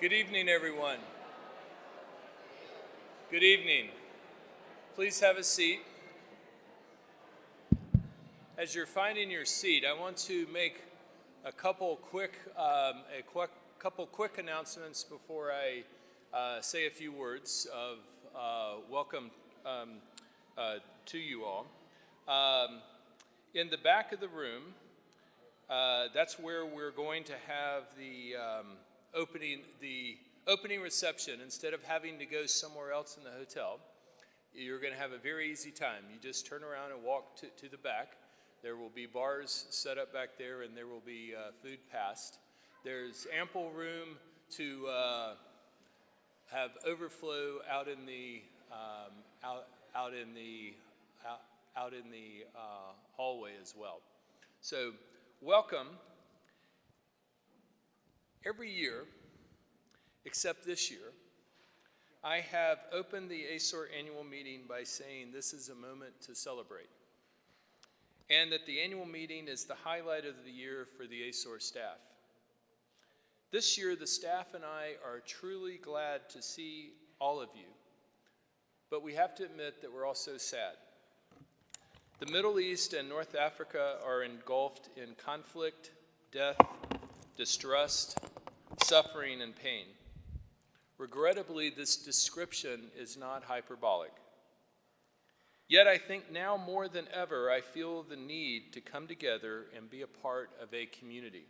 Good evening, everyone. Good evening. Please have a seat. As you're finding your seat, I want to make a couple quick announcements before I say a few words of welcome to you all. In the back of the room, that's where we're going to have the opening reception. Instead of having to go somewhere else in the hotel, you're going to have a very easy time. You just turn around and walk to the back. There will be bars set up back there, and there will be food passed. There's ample room to have overflow out in the hallway as well. So, welcome. Every year, except this year, I have opened the ASOR annual meeting by saying this is a moment to celebrate, and that the annual meeting is the highlight of the year for the ASOR staff. This year, the staff and I are truly glad to see all of you, but we have to admit that we're also sad. The Middle East and North Africa are engulfed in conflict, death, distrust, suffering, and pain. Regrettably, this description is not hyperbolic. Yet I think now more than ever, I feel the need to come together and be a part of a community.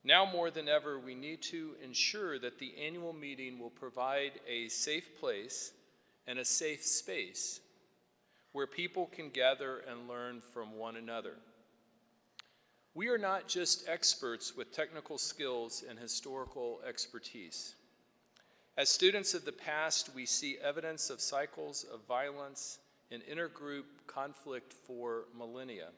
Now more than ever, we need to ensure that the annual meeting will provide a safe place and a safe space where people can gather and learn from one another. We are not just experts with technical skills and historical expertise. As students of the past, we see evidence of cycles of violence and intergroup conflict for millennia.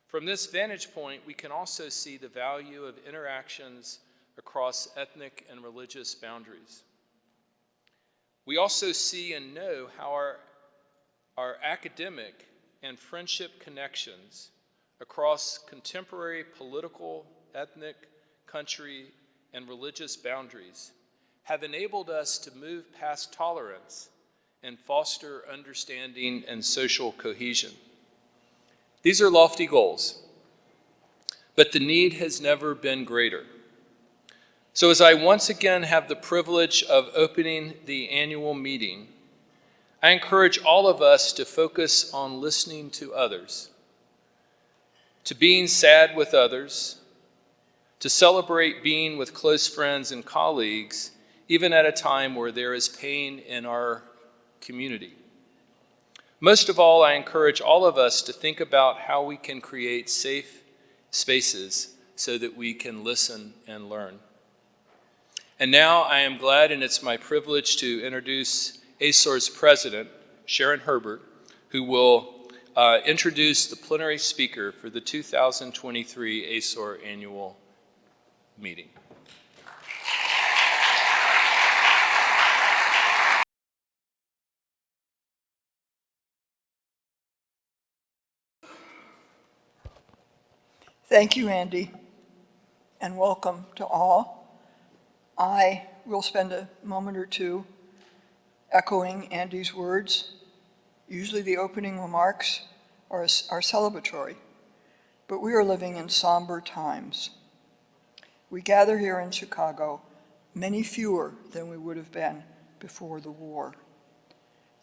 From this vantage point, we can also see the value of interactions across ethnic and religious boundaries. We also see and know how our academic and friendship connections across contemporary political, ethnic, country, and religious boundaries have enabled us to move past tolerance and foster understanding and social cohesion. These are lofty goals, but the need has never been greater. So as I once again have the privilege of opening the annual meeting, I encourage all of us to focus on listening to others, to being sad with others, to celebrate being with close friends and colleagues, even at a time where there is pain in our community. Most of all, I encourage all of us to think about how we can create safe spaces so that we can listen and learn. And now I am glad, and it's my privilege to introduce ASOR's president, Sharon Herbert, who will introduce the plenary speaker for the 2023 ASOR annual meeting. Thank you, Andy, and welcome to all. I will spend a moment or two echoing Andy's words. Usually the opening remarks are celebratory, but we are living in somber times. We gather here in Chicago, many fewer than we would have been before the war.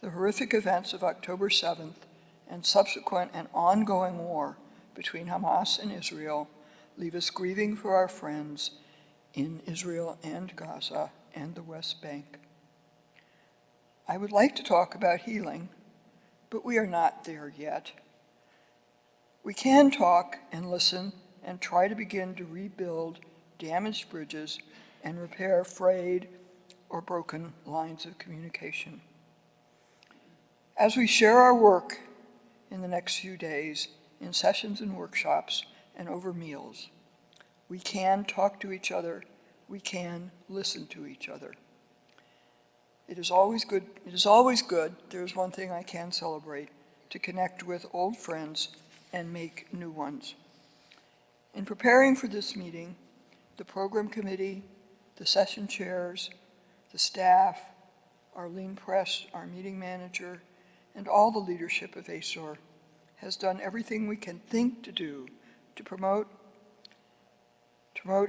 The horrific events of October 7th and subsequent and ongoing war between Hamas and Israel leave us grieving for our friends in Israel and Gaza and the West Bank. I would like to talk about healing, but we are not there yet. We can talk and listen and try to begin to rebuild damaged bridges and repair frayed or broken lines of communication. As we share our work in the next few days, in sessions and workshops and over meals, we can talk to each other, we can listen to each other. It is always good, there's one thing I can celebrate, to connect with old friends and make new ones. In preparing for this meeting, the program committee, the session chairs, the staff, Arlene Press, our meeting manager, and all the leadership of ASOR has done everything we can think to do to promote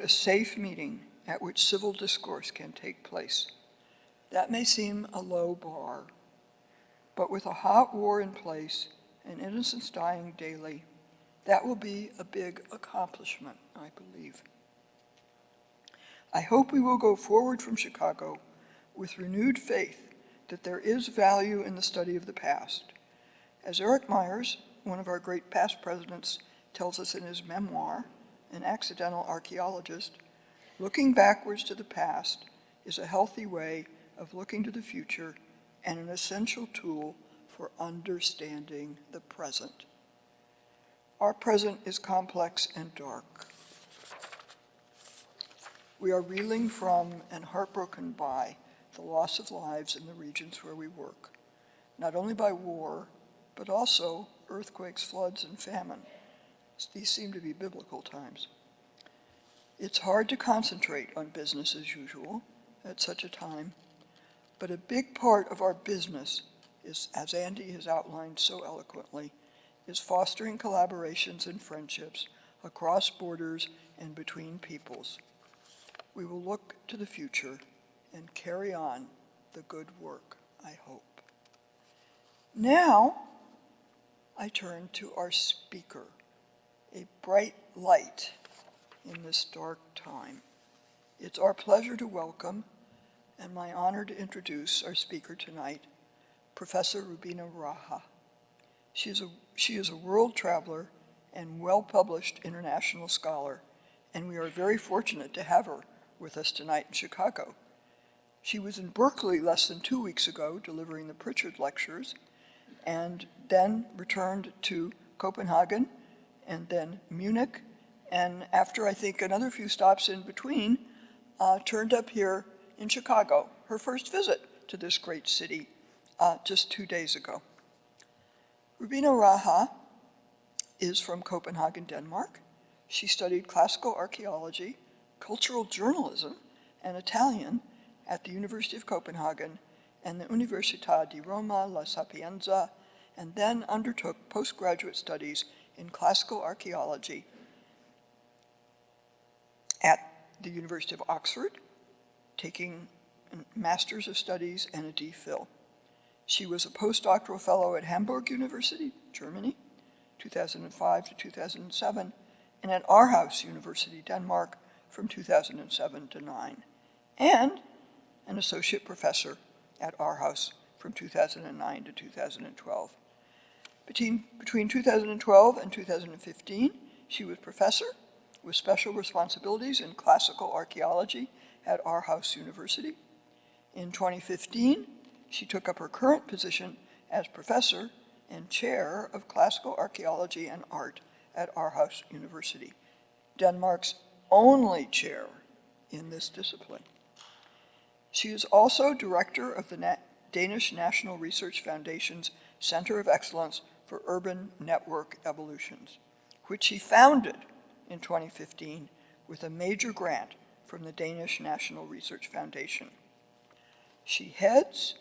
a safe meeting at which civil discourse can take place. That may seem a low bar, but with a hot war in place and innocents dying daily, that will be a big accomplishment, I believe. I hope we will go forward from Chicago with renewed faith that there is value in the study of the past. As Eric Myers, one of our great past presidents, tells us in his memoir, An Accidental Archaeologist, looking backwards to the past is a healthy way of looking to the future and an essential tool for understanding the present. Our present is complex and dark. We are reeling from and heartbroken by the loss of lives in the regions where we work, not only by war, but also earthquakes, floods, and famine. These seem to be biblical times. It's hard to concentrate on business as usual at such a time, but a big part of our business is, as Andy has outlined so eloquently, is fostering collaborations and friendships across borders and between peoples. We will look to the future and carry on the good work, I hope. Now, I turn to our speaker, a bright light in this dark time. It's our pleasure to welcome and my honor to introduce our speaker tonight, Professor Rubina Raja. She is a world traveler and well-published international scholar, and we are very fortunate to have her with us tonight in Chicago. She was in Berkeley less than 2 weeks ago delivering the Pritchard Lectures, and then returned to Copenhagen, and then Munich, and after I think another few stops in between, turned up here in Chicago, her first visit to this great city just 2 days ago. Rubina Raja is from Copenhagen, Denmark. She studied classical archaeology, cultural journalism, and Italian at the University of Copenhagen and the Università di Roma La Sapienza, and then undertook postgraduate studies in classical archaeology at the University of Oxford, taking a Master's of Studies and a DPhil. She was a postdoctoral fellow at Hamburg University, Germany, 2005 to 2007, and at Aarhus University, Denmark, from 2007 to 9, and an associate professor at Aarhus from 2009 to 2012. Between 2012 and 2015, she was professor with special responsibilities in classical archaeology at Aarhus University. In 2015, she took up her current position as professor and chair of classical archaeology and art at Aarhus University, Denmark's only chair in this discipline. She is also director of the Danish National Research Foundation's Center of Excellence for Urban Network Evolutions, which she founded in 2015 with a major grant from the Danish National Research Foundation. She heads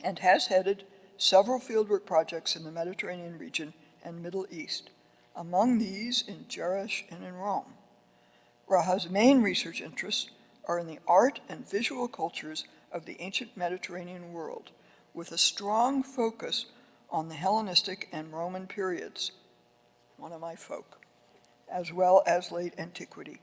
and has headed several fieldwork projects in the Mediterranean region and Middle East, among these in Gerasa and in Rome. Raja's main research interests are in the art and visual cultures of the ancient Mediterranean world, with a strong focus on the Hellenistic and Roman periods, one of my folk, as well as late antiquity.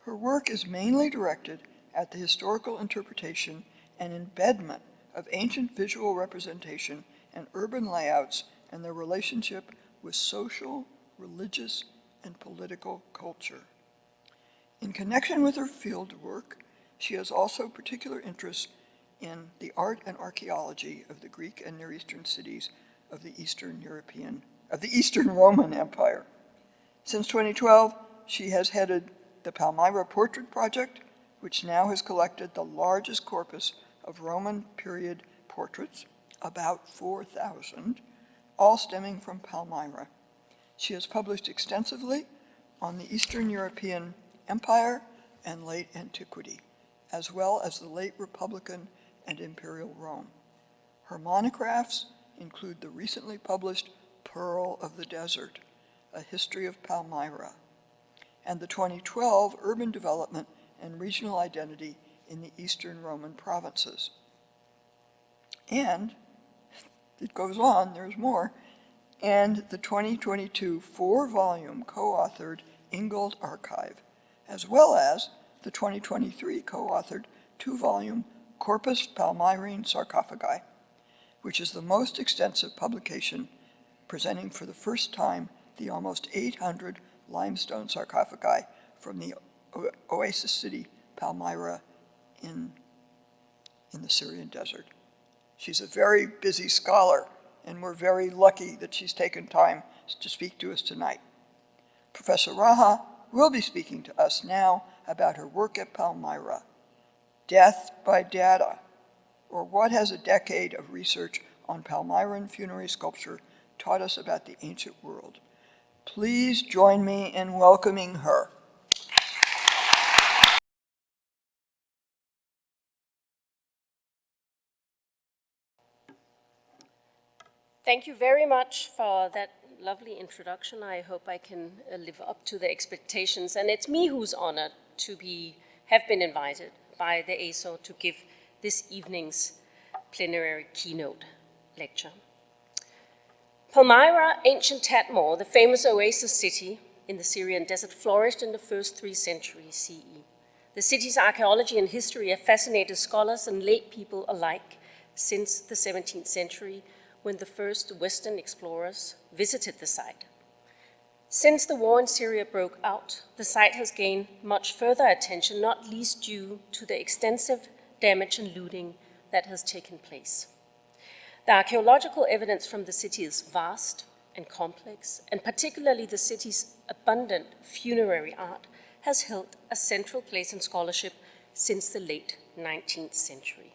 Her work is mainly directed at the historical interpretation and embedment of ancient visual representation and urban layouts and their relationship with social, religious, and political culture. In connection with her field work, she has also particular interests in the art and archaeology of the Greek and Near Eastern cities of the Eastern Roman Empire. Since 2012, she has headed the Palmyra Portrait Project, which now has collected the largest corpus of Roman period portraits, about 4,000, all stemming from Palmyra. She has published extensively on the Eastern European Empire, and Late Antiquity, as well as the Late Republican and Imperial Rome. Her monographs include the recently published Pearl of the Desert, A History of Palmyra, and the 2012 Urban Development and Regional Identity in the Eastern Roman Provinces. And it goes on, there's more, and the 2022 four-volume co-authored Ingholt Archive, as well as the 2023 co-authored two-volume Corpus Palmyrene Sarcophagi, which is the most extensive publication presenting for the first time the almost 800 limestone sarcophagi from the oasis city Palmyra in the Syrian desert. She's a very busy scholar, and we're very lucky that she's taken time to speak to us tonight. Professor Raja will be speaking to us now about her work at Palmyra, Death by Data, or what has a decade of research on Palmyran funerary sculpture taught us about the ancient world. Please join me in welcoming her. Thank you very much for that lovely introduction. I hope I can live up to the expectations. And it's me who's honored to have been invited by the ASO to give this evening's plenary keynote lecture. Palmyra, ancient Tadmor, the famous oasis city in the Syrian desert, flourished in the first 3 centuries CE. The city's archaeology and history have fascinated scholars and lay people alike since the 17th century, when the first Western explorers visited the site. Since the war in Syria broke out, the site has gained much further attention, not least due to the extensive damage and looting that has taken place. The archaeological evidence from the city is vast and complex, and particularly the city's abundant funerary art has held a central place in scholarship since the late 19th century.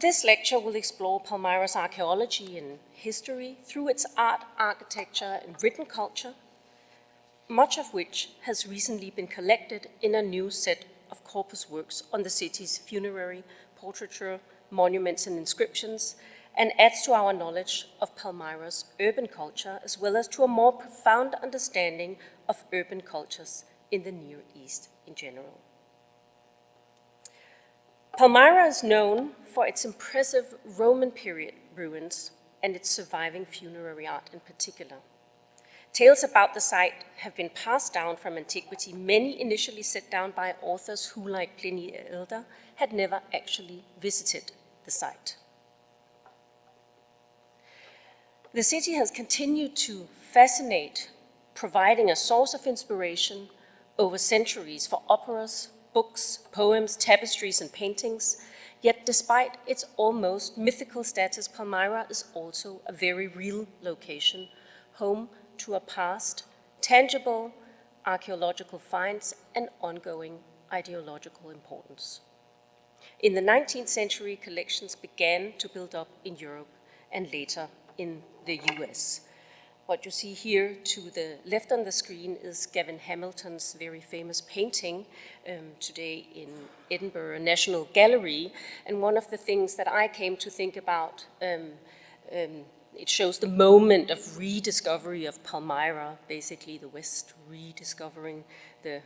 This lecture will explore Palmyra's archaeology and history through its art, architecture, and written culture, much of which has recently been collected in a new set of corpus works on the city's funerary, portraiture, monuments, and inscriptions, and adds to our knowledge of Palmyra's urban culture, as well as to a more profound understanding of urban cultures in the Near East in general. Palmyra is known for its impressive Roman period ruins and its surviving funerary art in particular. Tales about the site have been passed down from antiquity, many initially set down by authors who, like Pliny the Elder, had never actually visited the site. The city has continued to fascinate, providing a source of inspiration over centuries for operas, books, poems, tapestries, and paintings. Yet despite its almost mythical status, Palmyra is also a very real location, home to a past, tangible archaeological finds, and ongoing ideological importance. In the 19th century, collections began to build up in Europe and later in the US. What you see here to the left on the screen is Gavin Hamilton's very famous painting today in Edinburgh National Gallery. And one of the things that I came to think about, it shows the moment of rediscovery of Palmyra, basically the West rediscovering the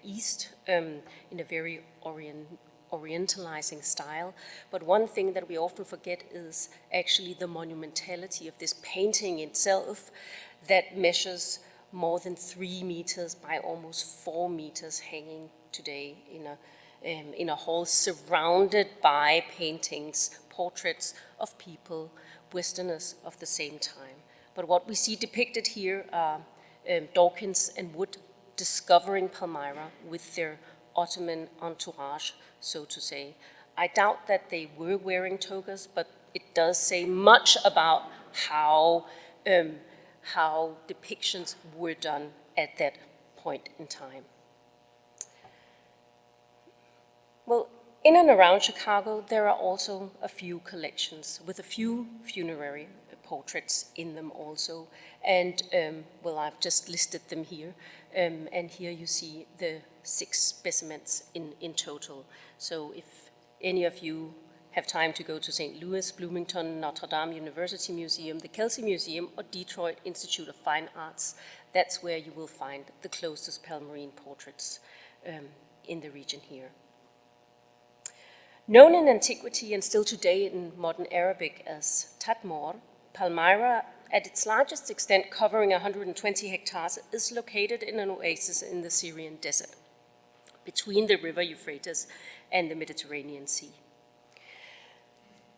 East in a very orientalizing style. But one thing that we often forget is actually the monumentality of this painting itself that measures more than 3 meters by almost 4 meters, hanging today in a hall surrounded by paintings, portraits of people, Westerners of the same time. But what we see depicted here are Dawkins and Wood discovering Palmyra with their Ottoman entourage, so to say. I doubt that they were wearing togas, but it does say much about how depictions were done at that point in time. Well, in and around Chicago, there are also a few collections with a few funerary portraits in them also. And, well, I've just listed them here. And here you see the 6 specimens in total. So if any of you have time to go to St. Louis, Bloomington, Notre Dame University Museum, the Kelsey Museum, or Detroit Institute of Fine Arts, that's where you will find the closest Palmyrene portraits in the region here. Known in antiquity and still today in modern Arabic as Tadmor, Palmyra, at its largest extent covering 120 hectares, is located in an oasis in the Syrian desert, between the river Euphrates and the Mediterranean Sea.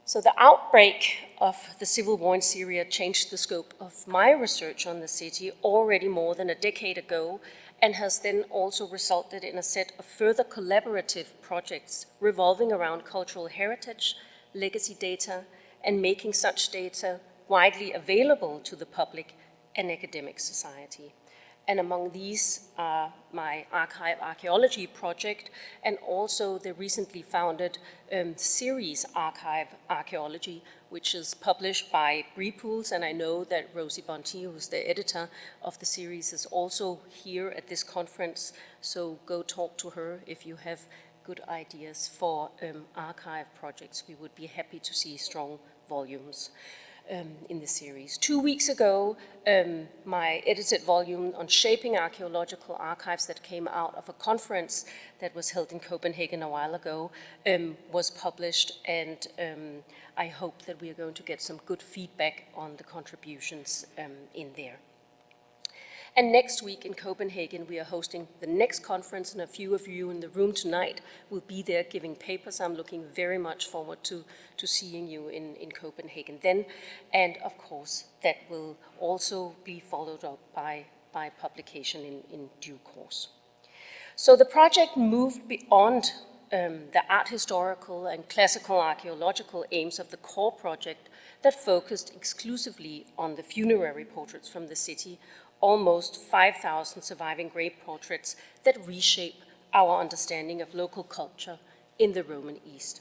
So the outbreak of the civil war in Syria changed the scope of my research on the city already more than a decade ago, and has then also resulted in a set of further collaborative projects revolving around cultural heritage, legacy data, and making such data widely available to the public and academic society. And among these are my archaeology project and also the recently founded series Archive Archaeology, which is published by Brepols, and I know that Rosie Bonti, who's the editor of the series, is also here at this conference, so go talk to her if you have good ideas for archive projects. We would be happy to see strong volumes in the series. 2 weeks ago, my edited volume on shaping archaeological archives that came out of a conference that was held in Copenhagen a while ago was published, and I hope that we are going to get some good feedback on the contributions in there. And next week in Copenhagen, we are hosting the next conference, and a few of you in the room tonight will be there giving papers. I'm looking very much forward to seeing you in Copenhagen then. And of course, that will also be followed up by publication in due course. So the project moved beyond the art historical and classical archaeological aims of the core project that focused exclusively on the funerary portraits from the city, almost 5,000 surviving grave portraits that reshape our understanding of local culture in the Roman East.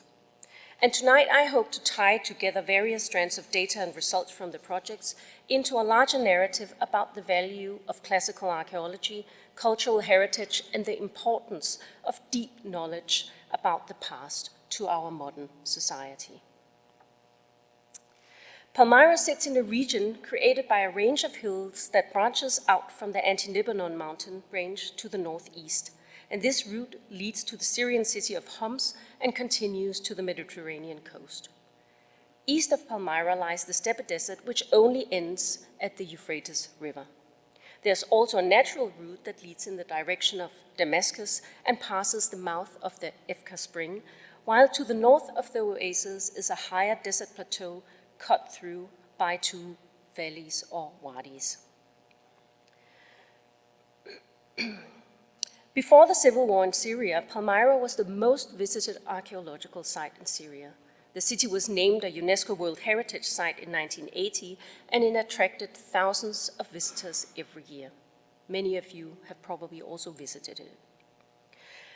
And tonight I hope to tie together various strands of data and results from the projects into a larger narrative about the value of classical archaeology, cultural heritage, and the importance of deep knowledge about the past to our modern society. Palmyra sits in a region created by a range of hills that branches out from the Anti-Libanon mountain range to the northeast, and this route leads to the Syrian city of Homs and continues to the Mediterranean coast. East of Palmyra lies the steppe desert, which only ends at the Euphrates River. There's also a natural route that leads in the direction of Damascus and passes the mouth of the Efka Spring, while to the north of the oasis is a higher desert plateau cut through by 2 valleys or wadis. Before the civil war in Syria, Palmyra was the most visited archaeological site in Syria. The city was named a UNESCO World Heritage Site in 1980, and it attracted thousands of visitors every year. Many of you have probably also visited it.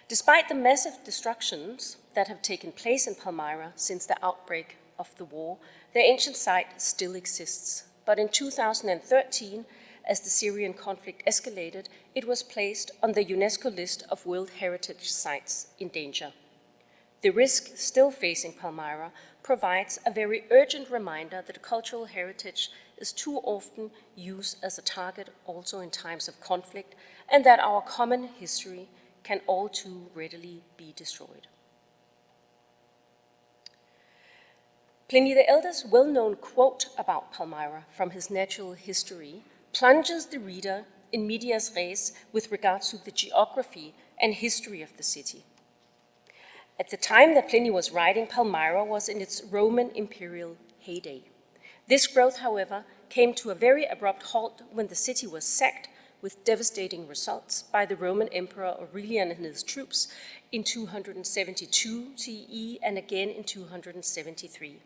Despite the massive destructions that have taken place in Palmyra since the outbreak of the war, the ancient site still exists. But in 2013, as the Syrian conflict escalated, it was placed on the UNESCO list of World Heritage Sites in danger. The risk still facing Palmyra provides a very urgent reminder that cultural heritage is too often used as a target also in times of conflict, and that our common history can all too readily be destroyed. Pliny the Elder's well-known quote about Palmyra from his Natural History plunges the reader in medias res with regards to the geography and history of the city. At the time that Pliny was writing, Palmyra was in its Roman imperial heyday. This growth, however, came to a very abrupt halt when the city was sacked with devastating results by the Roman Emperor Aurelian and his troops in 272 CE and again in 273.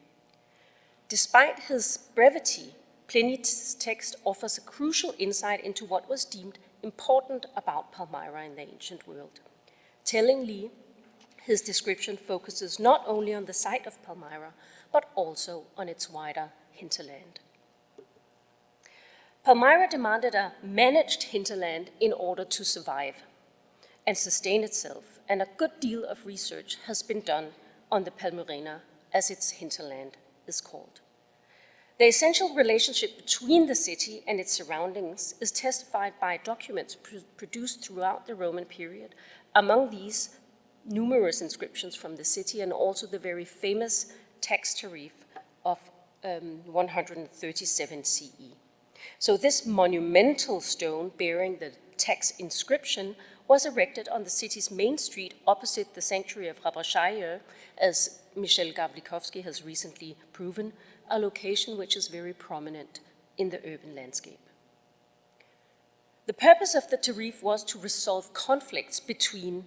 Despite his brevity, Pliny's text offers a crucial insight into what was deemed important about Palmyra in the ancient world. Tellingly, his description focuses not only on the site of Palmyra, but also on its wider hinterland. Palmyra demanded a managed hinterland in order to survive and sustain itself, and a good deal of research has been done on the Palmyrene, as its hinterland is called. The essential relationship between the city and its surroundings is testified by documents produced throughout the Roman period. Among these, numerous inscriptions from the city and also the very famous tax tariff of 137 CE. So this monumental stone bearing the tax inscription was erected on the city's main street opposite the sanctuary of Rabbi, as Michel Gavlikovsky has recently proven, a location which is very prominent in the urban landscape. The purpose of the tariff was to resolve conflicts between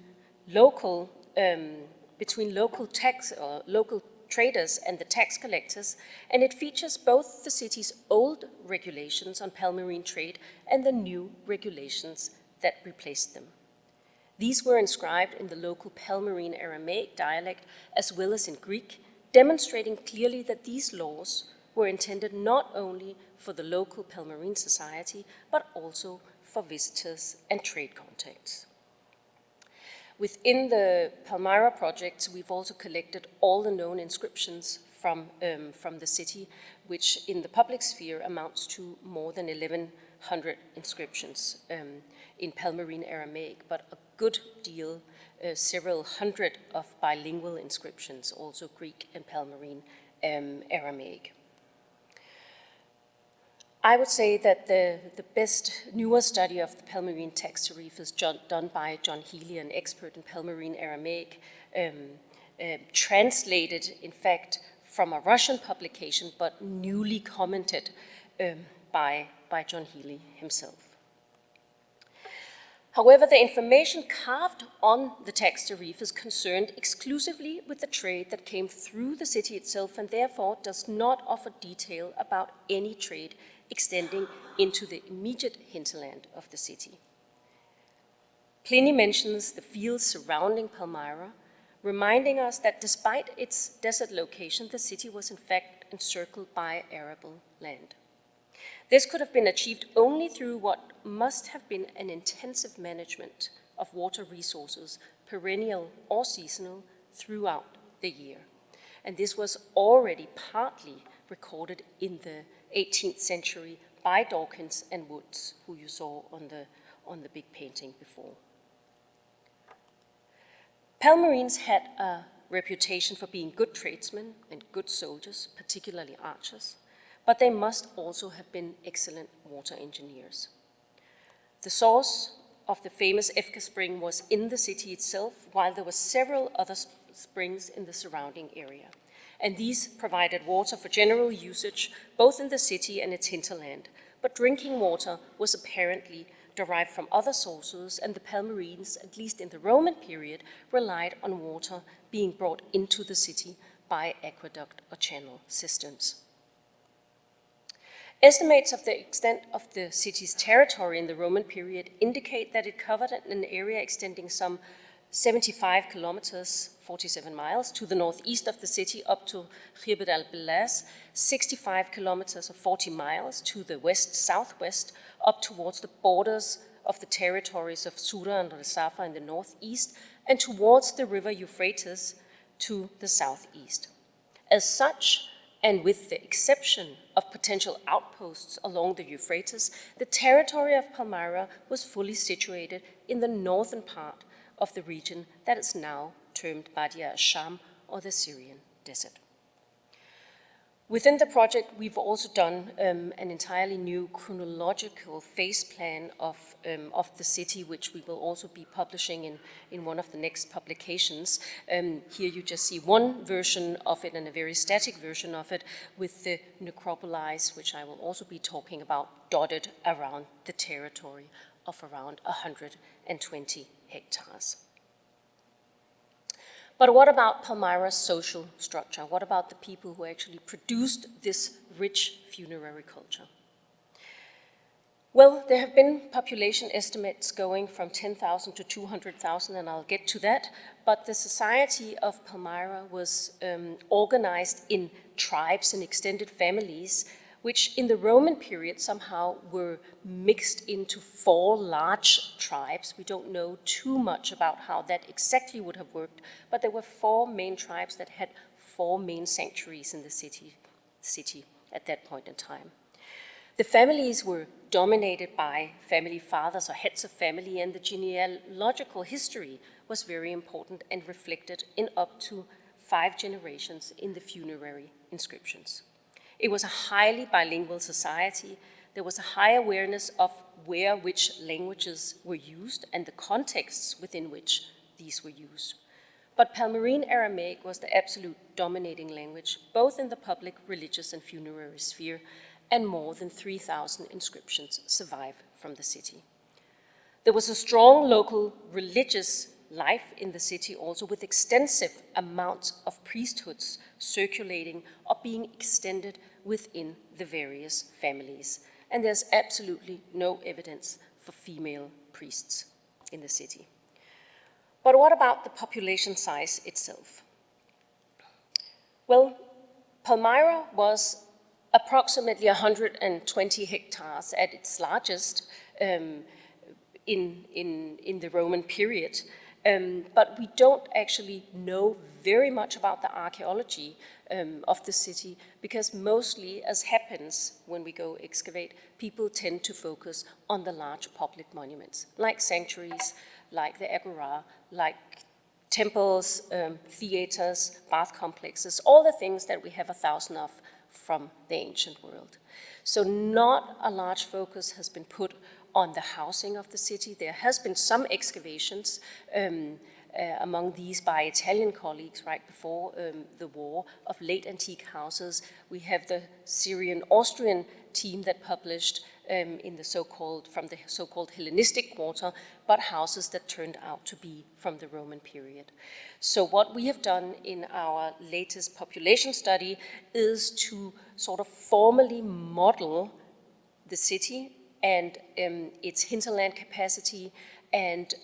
local traders and the tax collectors, and it features both the city's old regulations on Palmyrene trade and the new regulations that replaced them. These were inscribed in the local Palmyrene Aramaic dialect as well as in Greek, demonstrating clearly that these laws were intended not only for the local Palmyrene society, but also for visitors and trade contacts. Within the Palmyra projects, we've also collected all the known inscriptions from the city, which in the public sphere amounts to more than 1,100 inscriptions in Palmyrene Aramaic, but a good deal, several hundred of bilingual inscriptions, also Greek and Palmyrene Aramaic. I would say that the best newer study of the Palmyrene text tariff is done by John Healy, an expert in Palmyrene Aramaic, translated, in fact, from a Russian publication, but newly commented by John Healy himself. However, the information carved on the text tariff is concerned exclusively with the trade that came through the city itself, and therefore does not offer detail about any trade extending into the immediate hinterland of the city. Pliny mentions the fields surrounding Palmyra, reminding us that despite its desert location, the city was in fact encircled by arable land. This could have been achieved only through what must have been an intensive management of water resources, perennial or seasonal, throughout the year. And this was already partly recorded in the 18th century by Dawkins and Woods, who you saw on the big painting before. Palmyrenes had a reputation for being good tradesmen and good soldiers, particularly archers, but they must also have been excellent water engineers. The source of the famous Efka spring was in the city itself, while there were several other springs in the surrounding area. And these provided water for general usage, both in the city and its hinterland. But drinking water was apparently derived from other sources, and the Palmyrenes, at least in the Roman period, relied on water being brought into the city by aqueduct or channel systems. Estimates of the extent of the city's territory in the Roman period indicate that it covered an area extending some 75 kilometers, 47 miles, to the northeast of the city up to Khirbet al-Belaz, 65 kilometers or 40 miles to the west-southwest up towards the borders of the territories of Sura and Resafa in the northeast, and towards the river Euphrates to the southeast. As such, and with the exception of potential outposts along the Euphrates, the territory of Palmyra was fully situated in the northern part of the region that is now termed Badia al-Sham, or the Syrian desert. Within the project, we've also done an entirely new chronological phase plan of the city, which we will also be publishing in one of the next publications. Here you just see one version of it, and a very static version of it, with the necropolis, which I will also be talking about, dotted around the territory of around 120 hectares. But what about Palmyra's social structure? What about the people who actually produced this rich funerary culture? Well, there have been population estimates going from 10,000 to 200,000, and I'll get to that. But the society of Palmyra was organized in tribes and extended families, which in the Roman period somehow were mixed into 4 large tribes. We don't know too much about how that exactly would have worked, but there were 4 main tribes that had 4 main sanctuaries in the city at that point in time. The families were dominated by family fathers or heads of family, and the genealogical history was very important and reflected in up to 5 generations in the funerary inscriptions. It was a highly bilingual society. There was a high awareness of where which languages were used and the contexts within which these were used. But Palmyrene Aramaic was the absolute dominating language, both in the public, religious, and funerary sphere, and more than 3,000 inscriptions survive from the city. There was a strong local religious life in the city also, with extensive amounts of priesthoods circulating or being extended within the various families. And there's absolutely no evidence for female priests in the city. But what about the population size itself? Well, Palmyra was approximately 120 hectares at its largest in the Roman period. But we don't actually know very much about the archaeology of the city, because mostly, as happens when we go excavate, people tend to focus on the large public monuments, like sanctuaries, like the agora, like temples, theaters, bath complexes, all the things that we have 1,000 of from the ancient world. So not a large focus has been put on the housing of the city. There has been some excavations among these by Italian colleagues right before the war of late antique houses. We have the Syrian-Austrian team that published in from the so-called Hellenistic quarter, but houses that turned out to be from the Roman period. So what we have done in our latest population study is to sort of formally model the city and its hinterland capacity and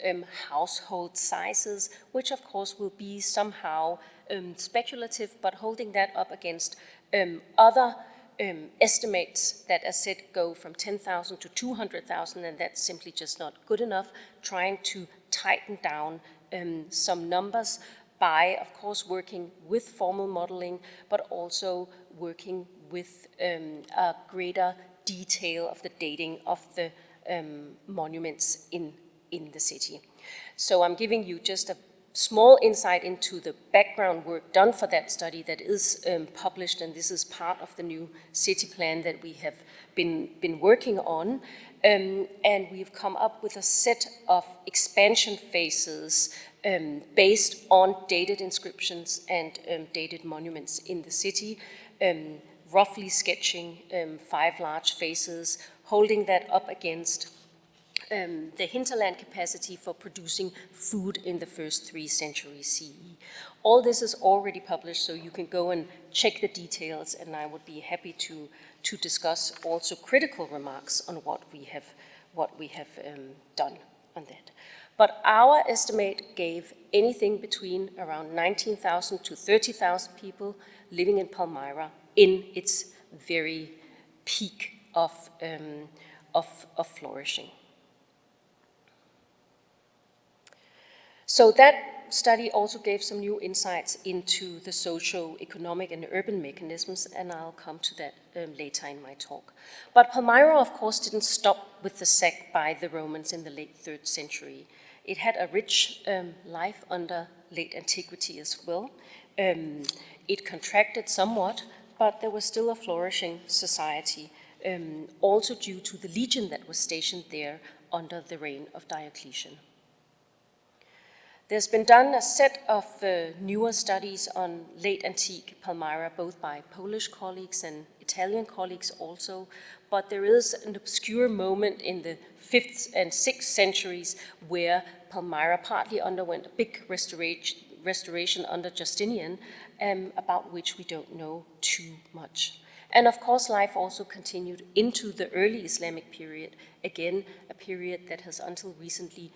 household sizes, which of course will be somehow speculative, but holding that up against other estimates that, as said, go from 10,000 to 200,000, and that's simply just not good enough, trying to tighten down some numbers by, of course, working with formal modeling, but also working with a greater detail of the dating of the monuments in the city. So I'm giving you just a small insight into the background work done for that study that is published, and this is part of the new city plan that we have been working on. And we've come up with a set of expansion phases based on dated inscriptions and dated monuments in the city, roughly sketching 5 large phases, holding that up against the hinterland capacity for producing food in the first 3 centuries CE. All this is already published, so you can go and check the details, and I would be happy to discuss also critical remarks on what we have done on that. But our estimate gave anything between around 19,000 to 30,000 people living in Palmyra in its very peak of flourishing. So that study also gave some new insights into the socio-economic and urban mechanisms, and I'll come to that later in my talk. But Palmyra, of course, didn't stop with the sack by the Romans in the late 3rd century. It had a rich life under late antiquity as well. It contracted somewhat, but there was still a flourishing society, also due to the legion that was stationed there under the reign of Diocletian. There's been done a set of newer studies on late antique Palmyra, both by Polish colleagues and Italian colleagues also, but there is an obscure moment in the 5th and 6th centuries where Palmyra partly underwent a big restoration under Justinian, about which we don't know too much. And of course, life also continued into the early Islamic period, again, a period that has until recently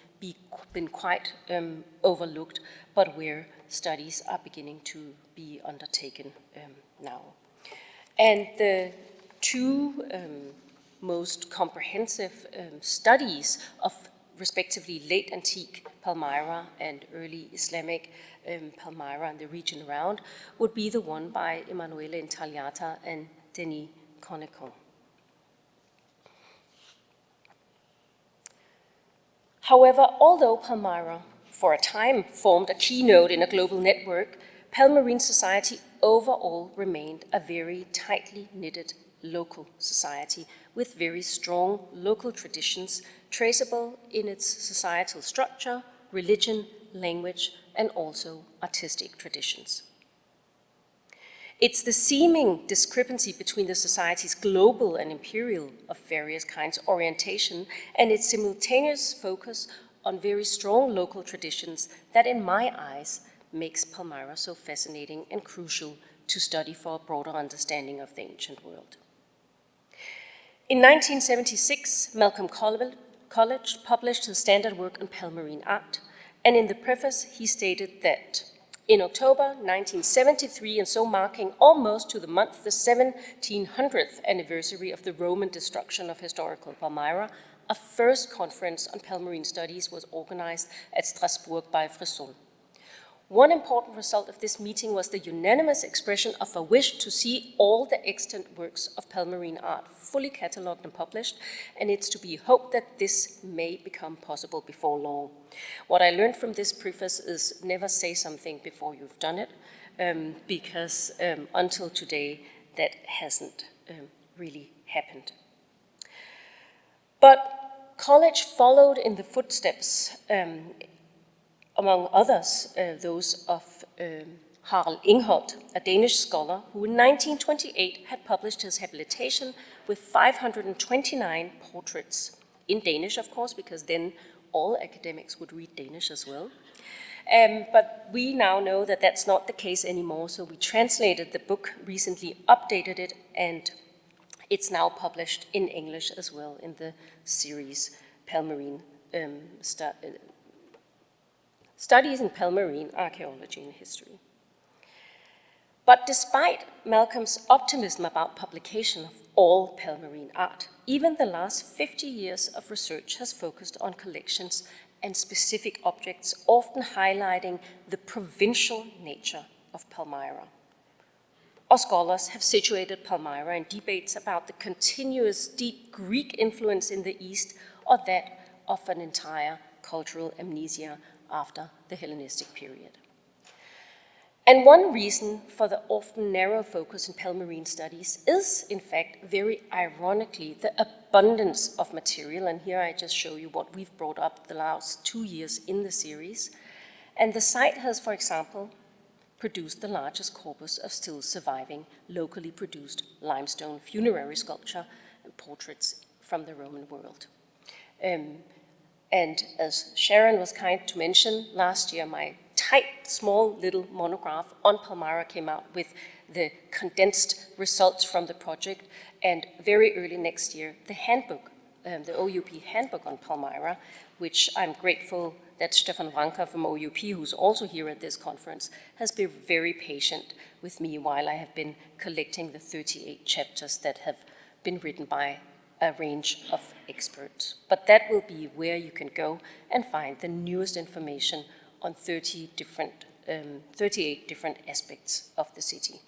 been quite overlooked, but where studies are beginning to be undertaken now. And the two most comprehensive studies of respectively late antique Palmyra and early Islamic Palmyra and the region around would be the one by Emanuele Intagliata and Denis Conecon. However, although Palmyra for a time formed a keynote in a global network, Palmyrene society overall remained a very tightly knitted local society with very strong local traditions traceable in its societal structure, religion, language, and also artistic traditions. It's the seeming discrepancy between the society's global and imperial of various kinds orientation and its simultaneous focus on very strong local traditions that, in my eyes, makes Palmyra so fascinating and crucial to study for a broader understanding of the ancient world. In 1976, Malcolm College published his standard work on Palmyrene art, and in the preface he stated that in October 1973, and so marking almost to the month the 1700th anniversary of the Roman destruction of historical Palmyra, a first conference on Palmyrene studies was organized at Strasbourg by Fresson. One important result of this meeting was the unanimous expression of a wish to see all the extant works of Palmyrene art fully catalogued and published, and it's to be hoped that this may become possible before long. What I learned from this preface is never say something before you've done it, because until today that hasn't really happened. But College followed in the footsteps among others, those of Harald Ingholt, a Danish scholar who in 1928 had published his habilitation with 529 portraits, in Danish, of course, because then all academics would read Danish as well. But we now know that that's not the case anymore, so we translated the book, recently updated it, and it's now published in English as well in the series Palmyrene Studies in Palmyrene Archaeology and History. But despite Malcolm's optimism about publication of all Palmyrene art, even the last 50 years of research has focused on collections and specific objects, often highlighting the provincial nature of Palmyra. Our scholars have situated Palmyra in debates about the continuous deep Greek influence in the East or that of an entire cultural amnesia after the Hellenistic period. And one reason for the often narrow focus in Palmyrene studies is, in fact, very ironically, the abundance of material. And here I just show you what we've brought up the last 2 years in the series. And the site has, for example, produced the largest corpus of still surviving locally produced limestone funerary sculpture and portraits from the Roman world. And as Sharon was kind to mention, last year my tight, small little monograph on Palmyra came out with the condensed results from the project, and very early next year, the handbook, the OUP handbook on Palmyra, which I'm grateful that Stefan Ranker from OUP, who's also here at this conference, has been very patient with me while I have been collecting the 38 chapters that have been written by a range of experts. But that will be where you can go and find the newest information on 38 different aspects of the city.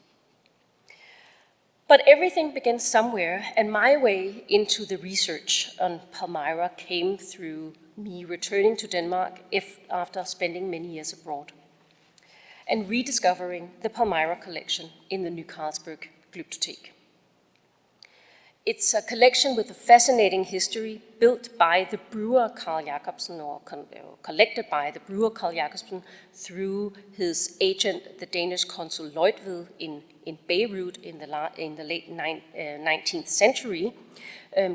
But everything begins somewhere, and my way into the research on Palmyra came through me returning to Denmark after spending many years abroad and rediscovering the Palmyra collection in the New Carlsberg Glyptotek. It's a collection with a fascinating history built by the brewer Carl Jacobsen, or collected by the brewer Carl Jacobsen through his agent, the Danish consul Leutwed in Beirut in the late 19th century.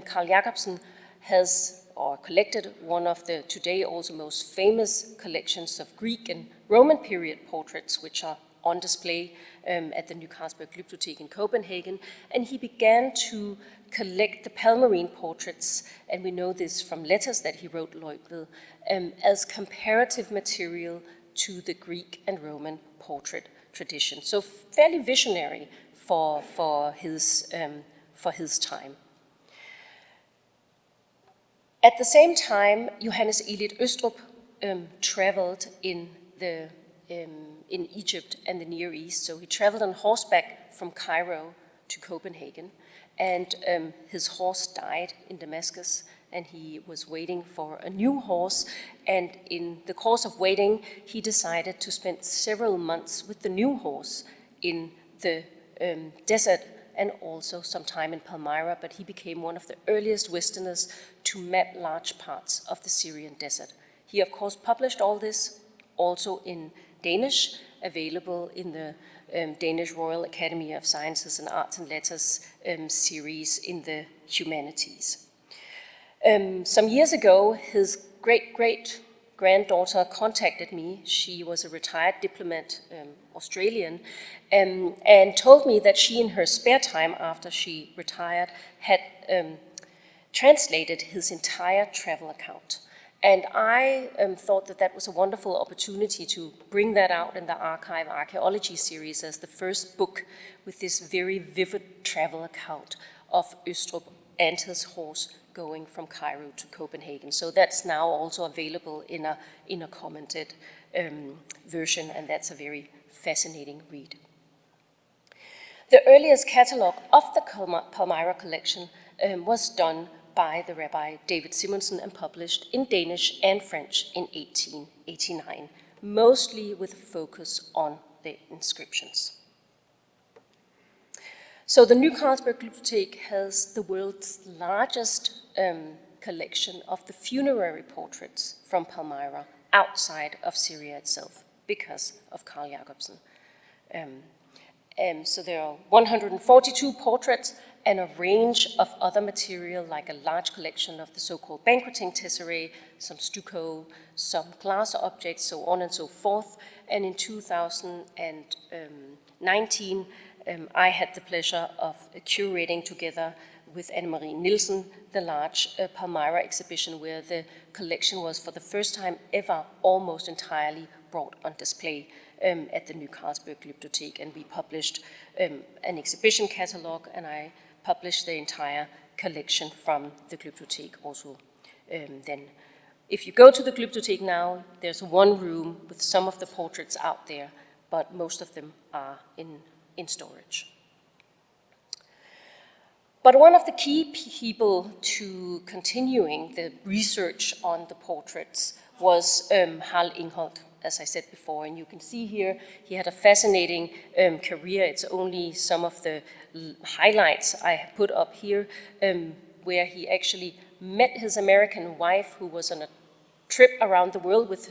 Carl Jacobsen has collected one of the today also most famous collections of Greek and Roman period portraits, which are on display at the New Carlsberg Glyptotek in Copenhagen, and he began to collect the Palmyrene portraits, and we know this from letters that he wrote Leutwed, as comparative material to the Greek and Roman portrait tradition. So fairly visionary for for his time. At the same time, Johannes Elith Østrup traveled in Egypt and the Near East. So he traveled on horseback from Cairo to Copenhagen, and his horse died in Damascus, and he was waiting for a new horse, and in the course of waiting, he decided to spend several months with the new horse in the desert and also some time in Palmyra, but he became one of the earliest Westerners to map large parts of the Syrian desert. He, of course, published all this also in Danish, available in the Danish Royal Academy of Sciences and Arts and Letters series in the humanities. Some years ago, his great-great-granddaughter contacted me. She was a retired diplomat, Australian, and told me that she, in her spare time after she retired, had translated his entire travel account. And I thought that that was a wonderful opportunity to bring that out in the Archive Archaeology series as the first book with this very vivid travel account of Østrup and his horse going from Cairo to Copenhagen. So that's now also available in a commented version, and that's a very fascinating read. The earliest catalogue of the Palmyra collection was done by the Rabbi David Simonsen and published in Danish and French in 1889, mostly with a focus on the inscriptions. So the New Carlsberg Glyptotek has the world's largest collection of the funerary portraits from Palmyra outside of Syria itself because of Carl Jacobsen. So there are 142 portraits and a range of other material, like a large collection of the so-called banqueting tesserae, some stucco, some glass objects, so on and so forth. And in 2019, I had the pleasure of curating together with Anne-Marie Nielsen the large Palmyra exhibition, where the collection was for the first time ever almost entirely brought on display at the New Carlsberg Glyptotek. And we published an exhibition catalogue, and I published the entire collection from the Glyptotek also then. If you go to the Glyptotek now, there's one room with some of the portraits out there, but most of them are in storage. But one of the key people to continuing the research on the portraits was Harald Ingholt, as I said before. And you can see here, he had a fascinating career. It's only some of the highlights I have put up here, where he actually met his American wife, who was on a trip around the world with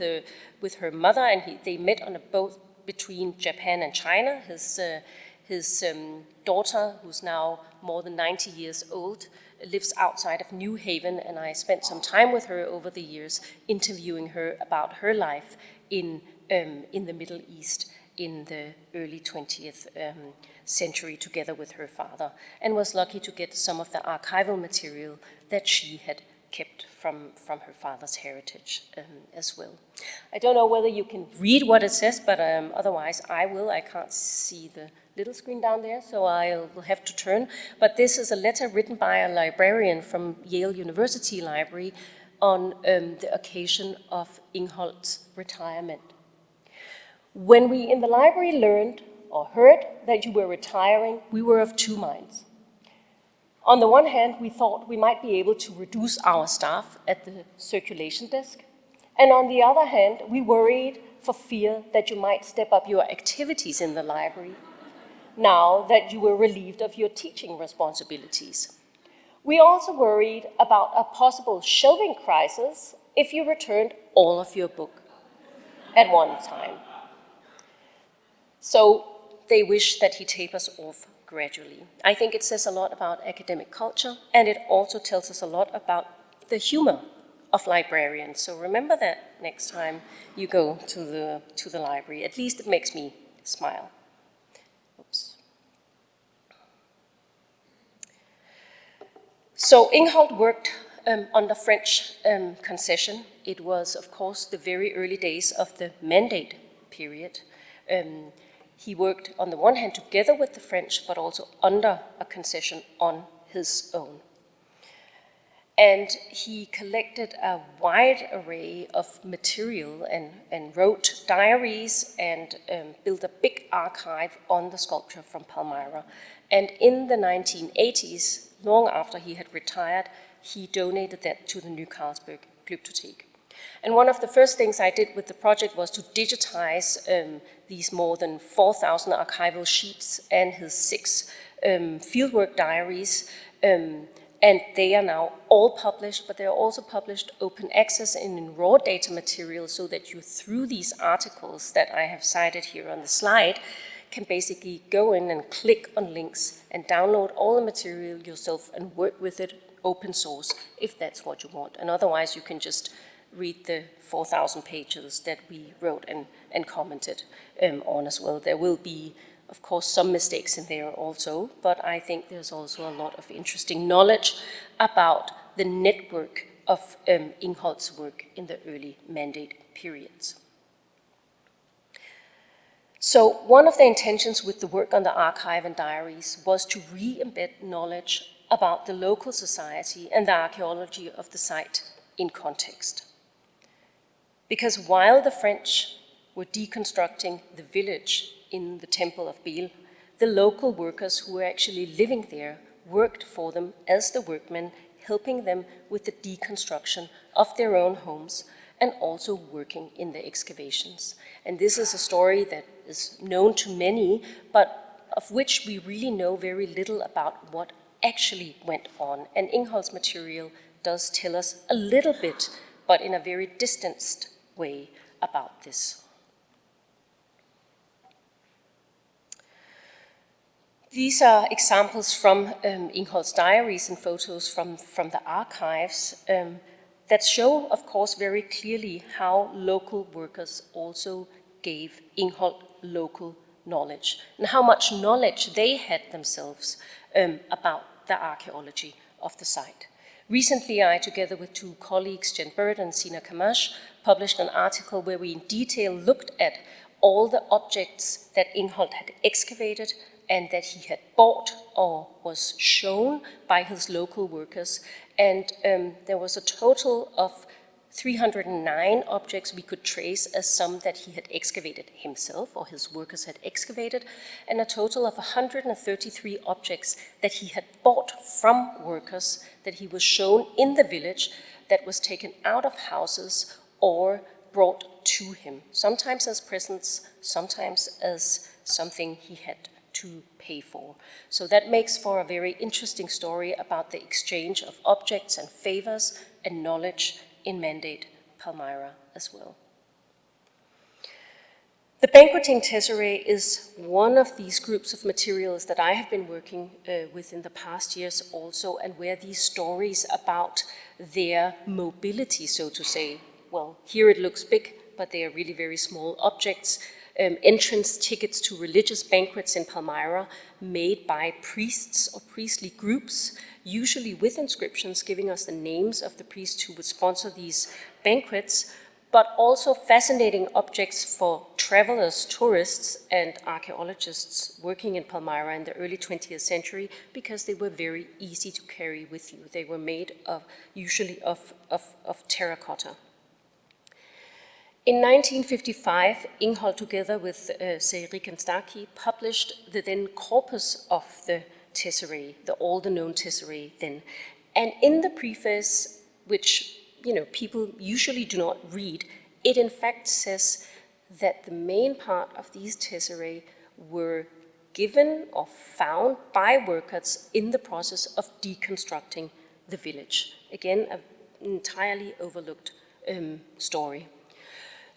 her mother, and they met on a boat between Japan and China. His daughter, who's now more than 90 years old, lives outside of New Haven, and I spent some time with her over the years, interviewing her about her life in the Middle East in the early 20th century, together with her father, and was lucky to get some of the archival material that she had kept from her father's heritage as well. I don't know whether you can read what it says, but otherwise I will. I can't see the little screen down there, so I will have to turn. But this is a letter written by a librarian from Yale University Library on the occasion of Ingholt's retirement. When we in the library learned or heard that you were retiring, we were of two minds. On the one hand, we thought we might be able to reduce our staff at the circulation desk. And on the other hand, we worried for fear that you might step up your activities in the library now that you were relieved of your teaching responsibilities. We also worried about a possible shelving crisis if you returned all of your book at one time. So they wish that he tapers off gradually. I think it says a lot about academic culture, and it also tells us a lot about the humor of librarians. So remember that next time you go to the library. At least it makes me smile. Oops. So Ingholt worked under French concession. It was, of course, the very early days of the Mandate period. He worked on the one hand together with the French, but also under a concession on his own. And he collected a wide array of material and wrote diaries and built a big archive on the sculpture from Palmyra. And in the 1980s, long after he had retired, he donated that to the New Carlsberg Glyptotek. And one of the first things I did with the project was to digitize these more than 4,000 archival sheets and his 6 fieldwork diaries. And they are now all published, but they are also published open access and in raw data material, so that you, through these articles that I have cited here on the slide, can basically go in and click on links and download all the material yourself and work with it open source, if that's what you want. And otherwise, you can just read the 4,000 pages that we wrote and commented on as well. There will be, of course, some mistakes in there also, but I think there's also a lot of interesting knowledge about the network of Ingholt's work in the early Mandate periods. So one of the intentions with the work on the archive and diaries was to re-embed knowledge about the local society and the archaeology of the site in context. Because while the French were deconstructing the village in the Temple of Bel, the local workers who were actually living there worked for them as the workmen, helping them with the deconstruction of their own homes and also working in the excavations. And this is a story that is known to many, but of which we really know very little about what actually went on. And Ingholt's material does tell us a little bit, but in a very distanced way, about this. These are examples from Ingholt's diaries and photos from the archives that show, of course, very clearly how local workers also gave Ingholt local knowledge and how much knowledge they had themselves about the archaeology of the site. Recently, I, together with 2 colleagues, Jen Bird and Sina Kamash, published an article where we in detail looked at all the objects that Ingholt had excavated and that he had bought or was shown by his local workers. And there was a total of 309 objects we could trace as some that he had excavated himself or his workers had excavated, and a total of 133 objects that he had bought from workers that he was shown in the village, that was taken out of houses or brought to him, sometimes as presents, sometimes as something he had to pay for. So that makes for a very interesting story about the exchange of objects and favors and knowledge in Mandate Palmyra as well. The banqueting tesserae is one of these groups of materials that I have been working with in the past years also, and where these stories about their mobility, so to say, well, here it looks big, but they are really very small objects, entrance tickets to religious banquets in Palmyra made by priests or priestly groups, usually with inscriptions giving us the names of the priests who would sponsor these banquets, but also fascinating objects for travelers, tourists, and archaeologists working in Palmyra in the early 20th century, because they were very easy to carry with you. They were made of, usually of terracotta. In 1955, Ingholt, together with Seirik and Starkey, published the then corpus of the tesserae, all the known tesserae then. And in the preface, which people usually do not read, it in fact says that the main part of these tesserae were given or found by workers in the process of deconstructing the village. Again, an entirely overlooked story.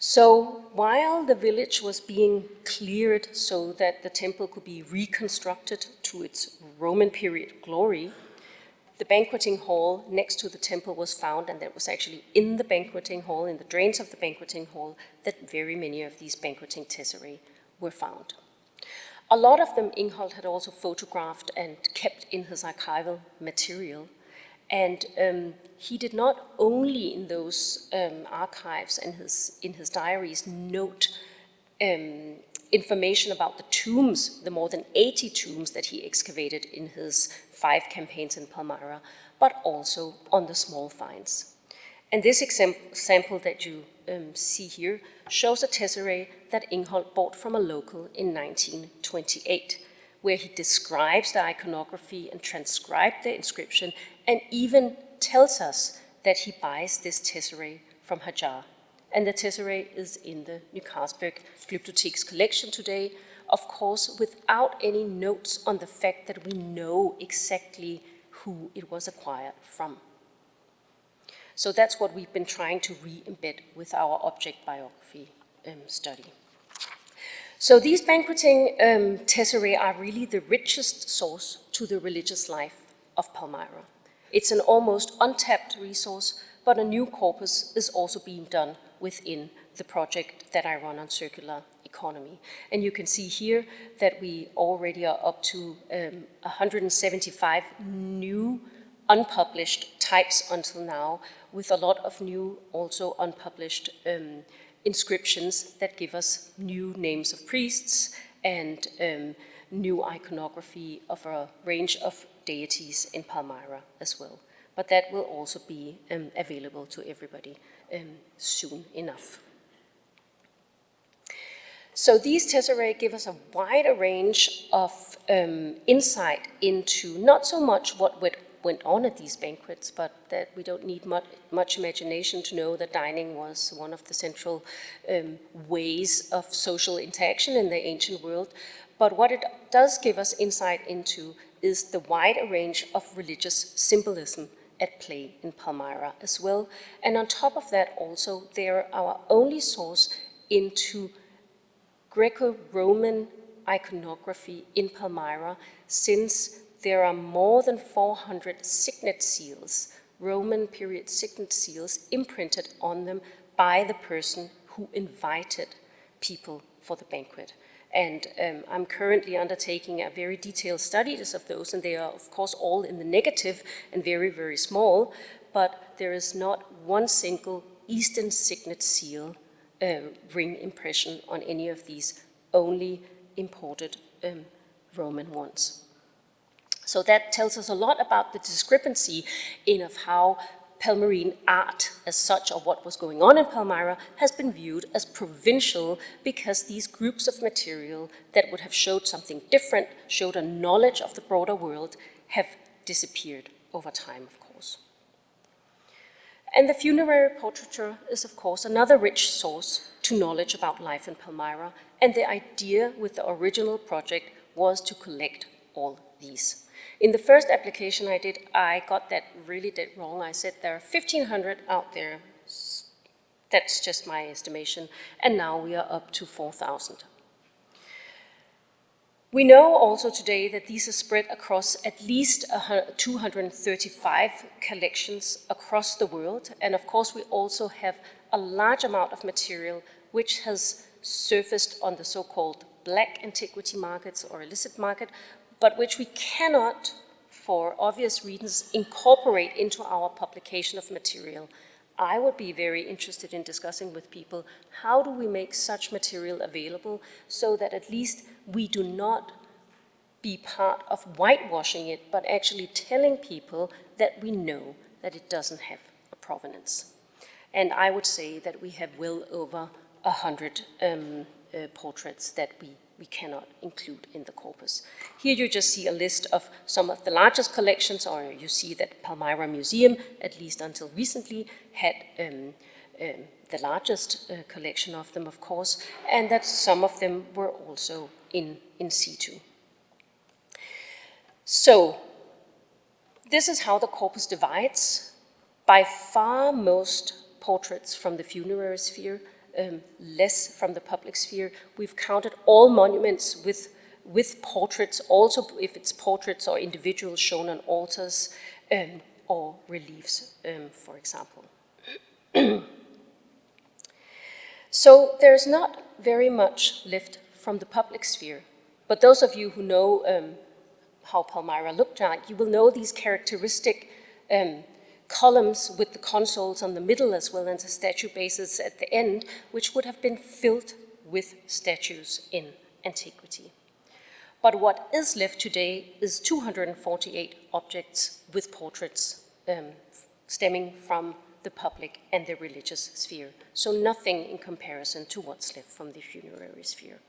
So while the village was being cleared so that the temple could be reconstructed to its Roman period glory, the banqueting hall next to the temple was found, and that was actually in the banqueting hall, in the drains of the banqueting hall, that very many of these banqueting tesserae were found. A lot of them Ingholt had also photographed and kept in his archival material. And he did not only in those archives and in his diaries note information about the tombs, the more than 80 tombs that he excavated in his 5 campaigns in Palmyra, but also on the small finds. And this example that you see here shows a tesserae that Ingholt bought from a local in 1928, where he describes the iconography and transcribed the inscription, and even tells us that he buys this tesserae from Hajar. And the tesserae is in the New Carlsberg Glyptotheek's collection today, of course, without any notes on the fact that we know exactly who it was acquired from. So that's what we've been trying to re-embed with our object biography study. So these banqueting tesserae are really the richest source to the religious life of Palmyra. It's an almost untapped resource, but a new corpus is also being done within the project that I run on circular economy. And you can see here that we already are up to 175 new unpublished types until now, with a lot of new also unpublished inscriptions that give us new names of priests and new iconography of a range of deities in Palmyra as well. But that will also be available to everybody soon enough. So these tesserae give us a wider range of insight into not so much what went on at these banquets, but that we don't need much imagination to know that dining was one of the central ways of social interaction in the ancient world. But what it does give us insight into is the wider range of religious symbolism at play in Palmyra as well. And on top of that also, they're our only source into Greco-Roman iconography in Palmyra, since there are more than 400 signet seals, Roman period signet seals, imprinted on them by the person who invited people for the banquet. And I'm currently undertaking a very detailed studies of those, and they are, of course, all in the negative and very, very small, but there is not one single Eastern signet seal ring impression on any of these, only imported Roman ones. So that tells us a lot about the discrepancy in of how Palmyrene art as such, or what was going on in Palmyra, has been viewed as provincial, because these groups of material that would have showed something different, showed a knowledge of the broader world, have disappeared over time, of course. And the funerary portraiture is, of course, another rich source to knowledge about life in Palmyra, and the idea with the original project was to collect all these. In the first application I did, I got that really dead wrong. I said there are 1,500 out there. That's just my estimation. And now we are up to 4,000. We know also today that these are spread across at least 235 collections across the world. And of course, we also have a large amount of material which has surfaced on the so-called black antiquity markets or illicit market, but which we cannot, for obvious reasons, incorporate into our publication of material. I would be very interested in discussing with people, how do we make such material available so that at least we do not be part of whitewashing it, but actually telling people that we know that it doesn't have a provenance. And I would say that we have well over 100 portraits that we cannot include in the corpus. Here you just see a list of some of the largest collections, or you see that Palmyra Museum, at least until recently, had the largest collection of them, of course, and that some of them were also in situ. So, this is how the corpus divides. By far most portraits from the funerary sphere, less from the public sphere. We've counted all monuments with portraits, also if it's portraits or individuals shown on altars or reliefs, for example. So there's not very much left from the public sphere, but those of you who know how Palmyra looked like, you will know these characteristic columns with the consoles on the middle as well as the statue bases at the end, which would have been filled with statues in antiquity. But what is left today is 248 objects with portraits stemming from the public and the religious sphere. So nothing in comparison to what's left from the funerary sphere.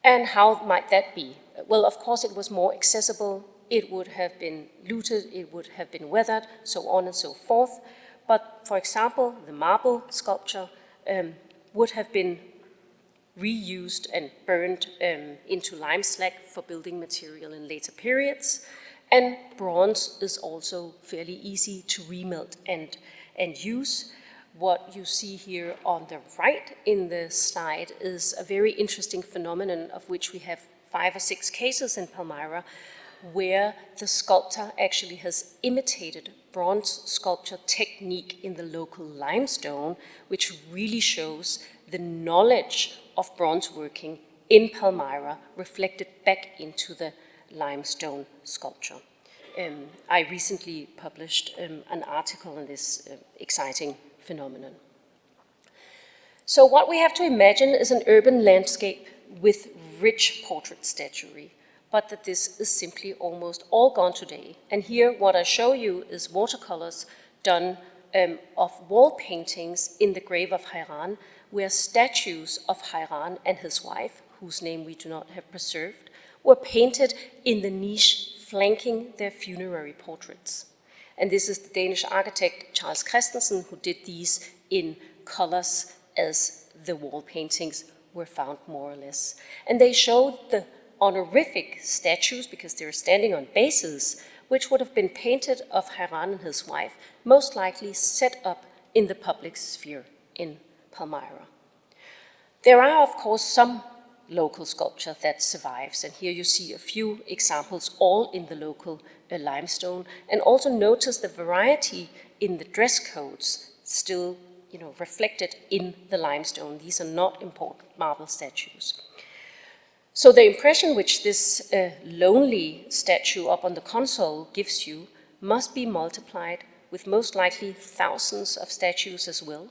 And how might that be? Well, of course, it was more accessible. It would have been looted, it would have been weathered, so on and so forth. But, for example, the marble sculpture would have been reused and burned into lime slag for building material in later periods. And bronze is also fairly easy to remelt and use. What you see here on the right in the slide is a very interesting phenomenon of which we have 5 or 6 cases in Palmyra, where the sculptor actually has imitated bronze sculpture technique in the local limestone, which really shows the knowledge of bronze working in Palmyra reflected back into the limestone sculpture. I recently published an article on this exciting phenomenon. So what we have to imagine is an urban landscape with rich portrait statuary, but that this is simply almost all gone today. And here what I show you is watercolors done of wall paintings in the grave of Hairan, where statues of Hairan and his wife, whose name we do not have preserved, were painted in the niche flanking their funerary portraits. And this is the Danish architect Charles Christensen who did these in colors as the wall paintings were found more or less. And they showed the honorific statues, because they're standing on bases, which would have been painted of Hairan and his wife, most likely set up in the public sphere in Palmyra. There are, of course, some local sculpture that survives, and here you see a few examples, all in the local limestone, and also notice the variety in the dress codes still reflected in the limestone. These are not important marble statues. So the impression which this lonely statue up on the console gives you must be multiplied with most likely thousands of statues as well,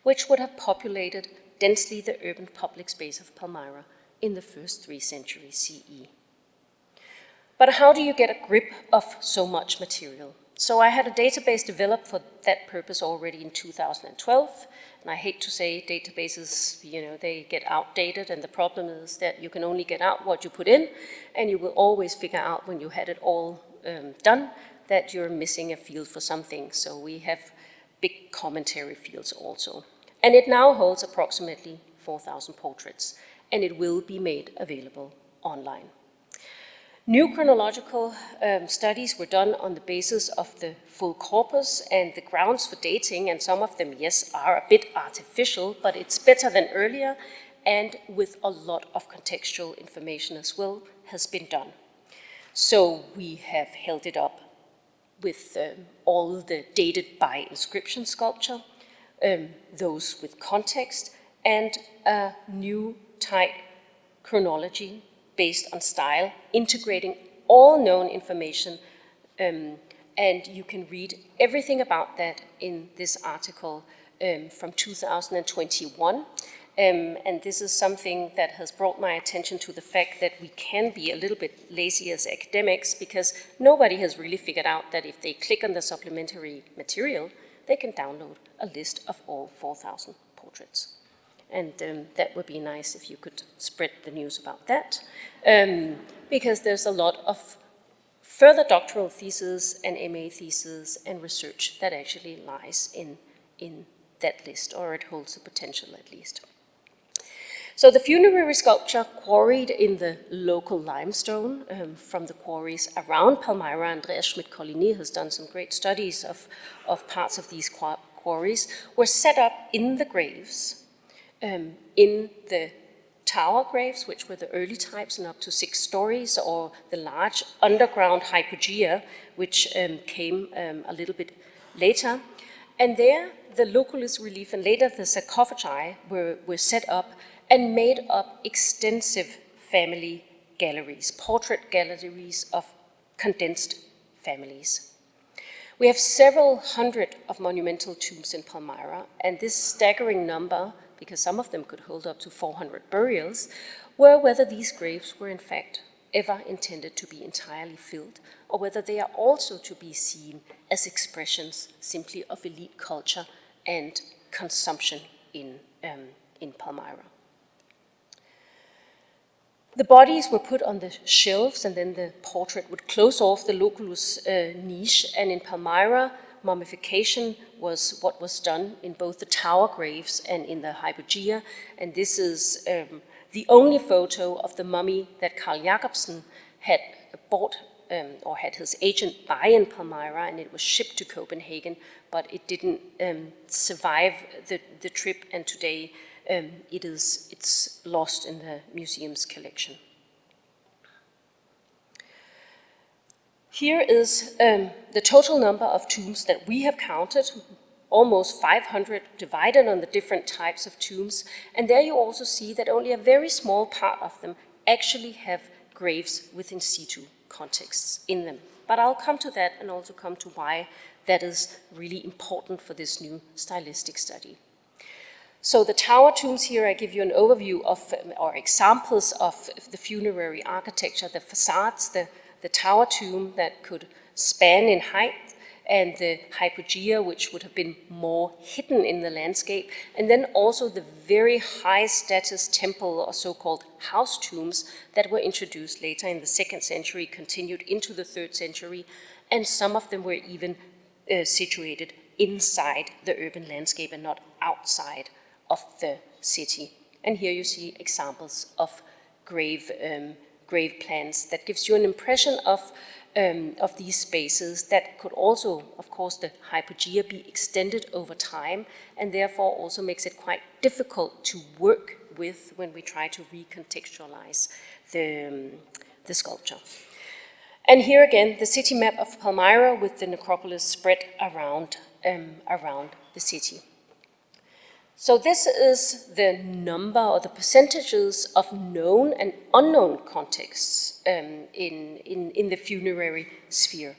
which would have populated densely the urban public space of Palmyra in the first 3 centuries CE. But how do you get a grip of so much material? So I had a database developed for that purpose already in 2012, and I hate to say databases, they get outdated, and the problem is that you can only get out what you put in, and you will always figure out when you had it all done that you're missing a field for something. So we have big commentary fields also. And it now holds approximately 4,000 portraits, and it will be made available online. New chronological studies were done on the basis of the full corpus, and the grounds for dating, and some of them, yes, are a bit artificial, but it's better than earlier, and with a lot of contextual information as well, has been done. So we have held it up with all the dated by inscription sculpture, those with context, and a new tight chronology based on style, integrating all known information, and you can read everything about that in this article from 2021. And this is something that has brought my attention to the fact that we can be a little bit lazy as academics, because nobody has really figured out that if they click on the supplementary material, they can download a list of all 4,000 portraits. And that would be nice if you could spread the news about that, because there's a lot of further doctoral theses and MA theses and research that actually lies in that list, or it holds the potential at least. So the funerary sculpture quarried in the local limestone from the quarries around Palmyra. Andreas Schmidt-Coligny has done some great studies of parts of these quarries, were set up in the graves, in the tower graves, which were the early types and up to 6 stories, or the large underground hypogea, which came a little bit later. And there, the localist relief and later the sarcophagi were set up and made up extensive family galleries, portrait galleries of condensed families. We have several hundred of monumental tombs in Palmyra, and this staggering number, because some of them could hold up to 400 burials, were whether these graves were in fact ever intended to be entirely filled, or whether they are also to be seen as expressions simply of elite culture and consumption in Palmyra. The bodies were put on the shelves, and then the portrait would close off the loculus niche, and in Palmyra, mummification was what was done in both the tower graves and in the hypogea, and this is the only photo of the mummy that Carl Jacobsen had bought or had his agent buy in Palmyra, and it was shipped to Copenhagen, but it didn't survive the trip, and today it's lost in the museum's collection. Here is the total number of tombs that we have counted, almost 500 divided on the different types of tombs, and there you also see that only a very small part of them actually have graves with in situ contexts in them. But I'll come to that and also come to why that is really important for this new stylistic study. So the tower tombs here, I give you an overview of, or examples of the funerary architecture, the facades, the tower tomb that could span in height, and the hypogea, which would have been more hidden in the landscape, and then also the very high status temple or so-called house tombs that were introduced later in the 2nd century, continued into the 3rd century, and some of them were even situated inside the urban landscape and not outside of the city. And here you see examples of grave plans that gives you an impression of these spaces that could also, of course, the hypogea be extended over time, and therefore also makes it quite difficult to work with when we try to recontextualize the sculpture. And here again, the city map of Palmyra with the necropolis spread around the city. So this is the number or the percentages of known and unknown contexts in the funerary sphere.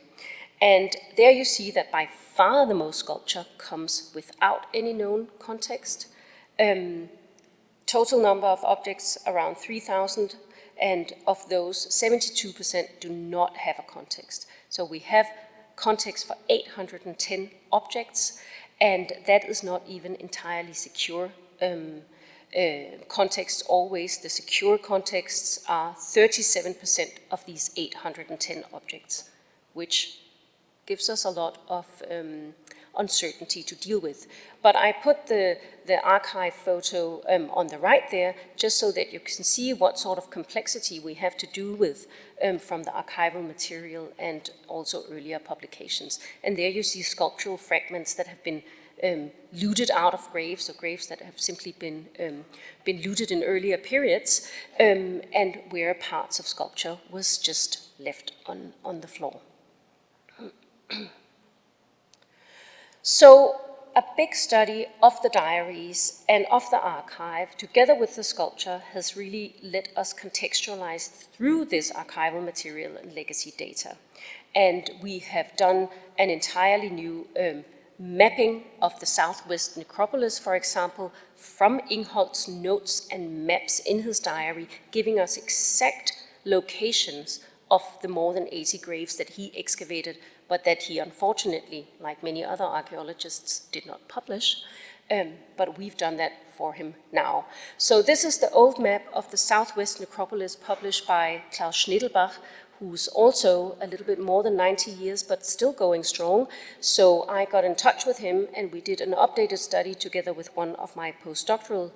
And there you see that by far the most sculpture comes without any known context. Total number of objects around 3,000, and of those 72% do not have a context. So we have context for 810 objects, and that is not even entirely secure contexts always. The secure contexts are 37% of these 810 objects, which gives us a lot of uncertainty to deal with. But I put the archive photo on the right there, just so that you can see what sort of complexity we have to do with from the archival material and also earlier publications. And there you see sculptural fragments that have been looted out of graves, or graves that have simply been looted in earlier periods, and where parts of sculpture was just left on the floor. So a big study of the diaries and of the archive, together with the sculpture, has really let us contextualize through this archival material and legacy data. And we have done an entirely new mapping of the southwest necropolis, for example, from Ingholt's notes and maps in his diary, giving us exact locations of the more than 80 graves that he excavated, but that he unfortunately, like many other archaeologists, did not publish. But we've done that for him now. So this is the old map of the southwest necropolis published by Klaus Schnittelbach, who's also a little bit more than 90 years, but still going strong. So I got in touch with him, and we did an updated study together with one of my postdoctoral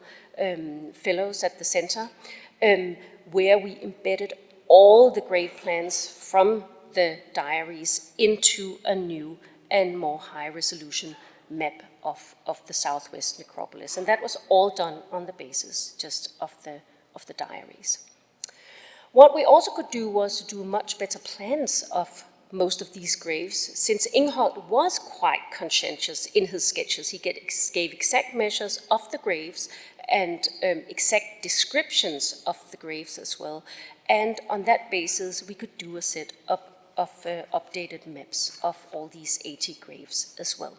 fellows at the center, where we embedded all the grave plans from the diaries into a new and more high-resolution map of the southwest necropolis. And that was all done on the basis just of the diaries. What we also could do was to do much better plans of most of these graves, since Ingholt was quite conscientious in his sketches. He gave exact measures of the graves and exact descriptions of the graves as well. And on that basis, we could do a set of updated maps of all these 80 graves as well.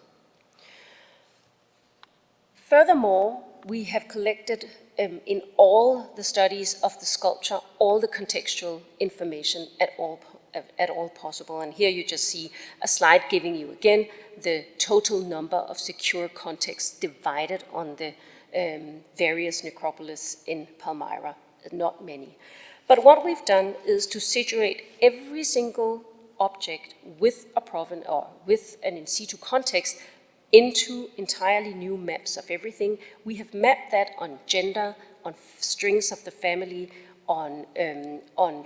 Furthermore, we have collected in all the studies of the sculpture, all the contextual information at all possible. And here you just see a slide giving you again the total number of secure contexts divided on the various necropolis in Palmyra, not many. But what we've done is to situate every single object with a provenance or with an in situ context into entirely new maps of everything. We have mapped that on gender, on strings of the family, on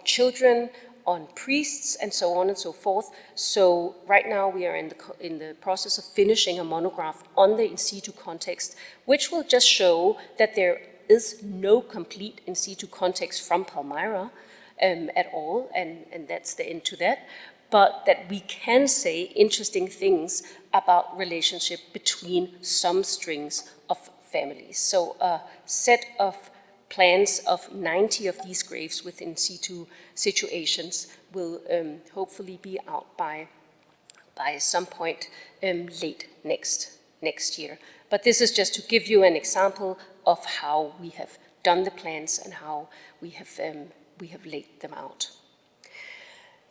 children, on priests, and so on and so forth. So right now we are in the process of finishing a monograph on the in situ context, which will just show that there is no complete in situ context from Palmyra at all, and that's the end to that, but that we can say interesting things about relationship between some strings of families. So a set of plans of 90 of these graves with in situ situations will hopefully be out by some point late next year. But this is just to give you an example of how we have done the plans and how we have laid them out.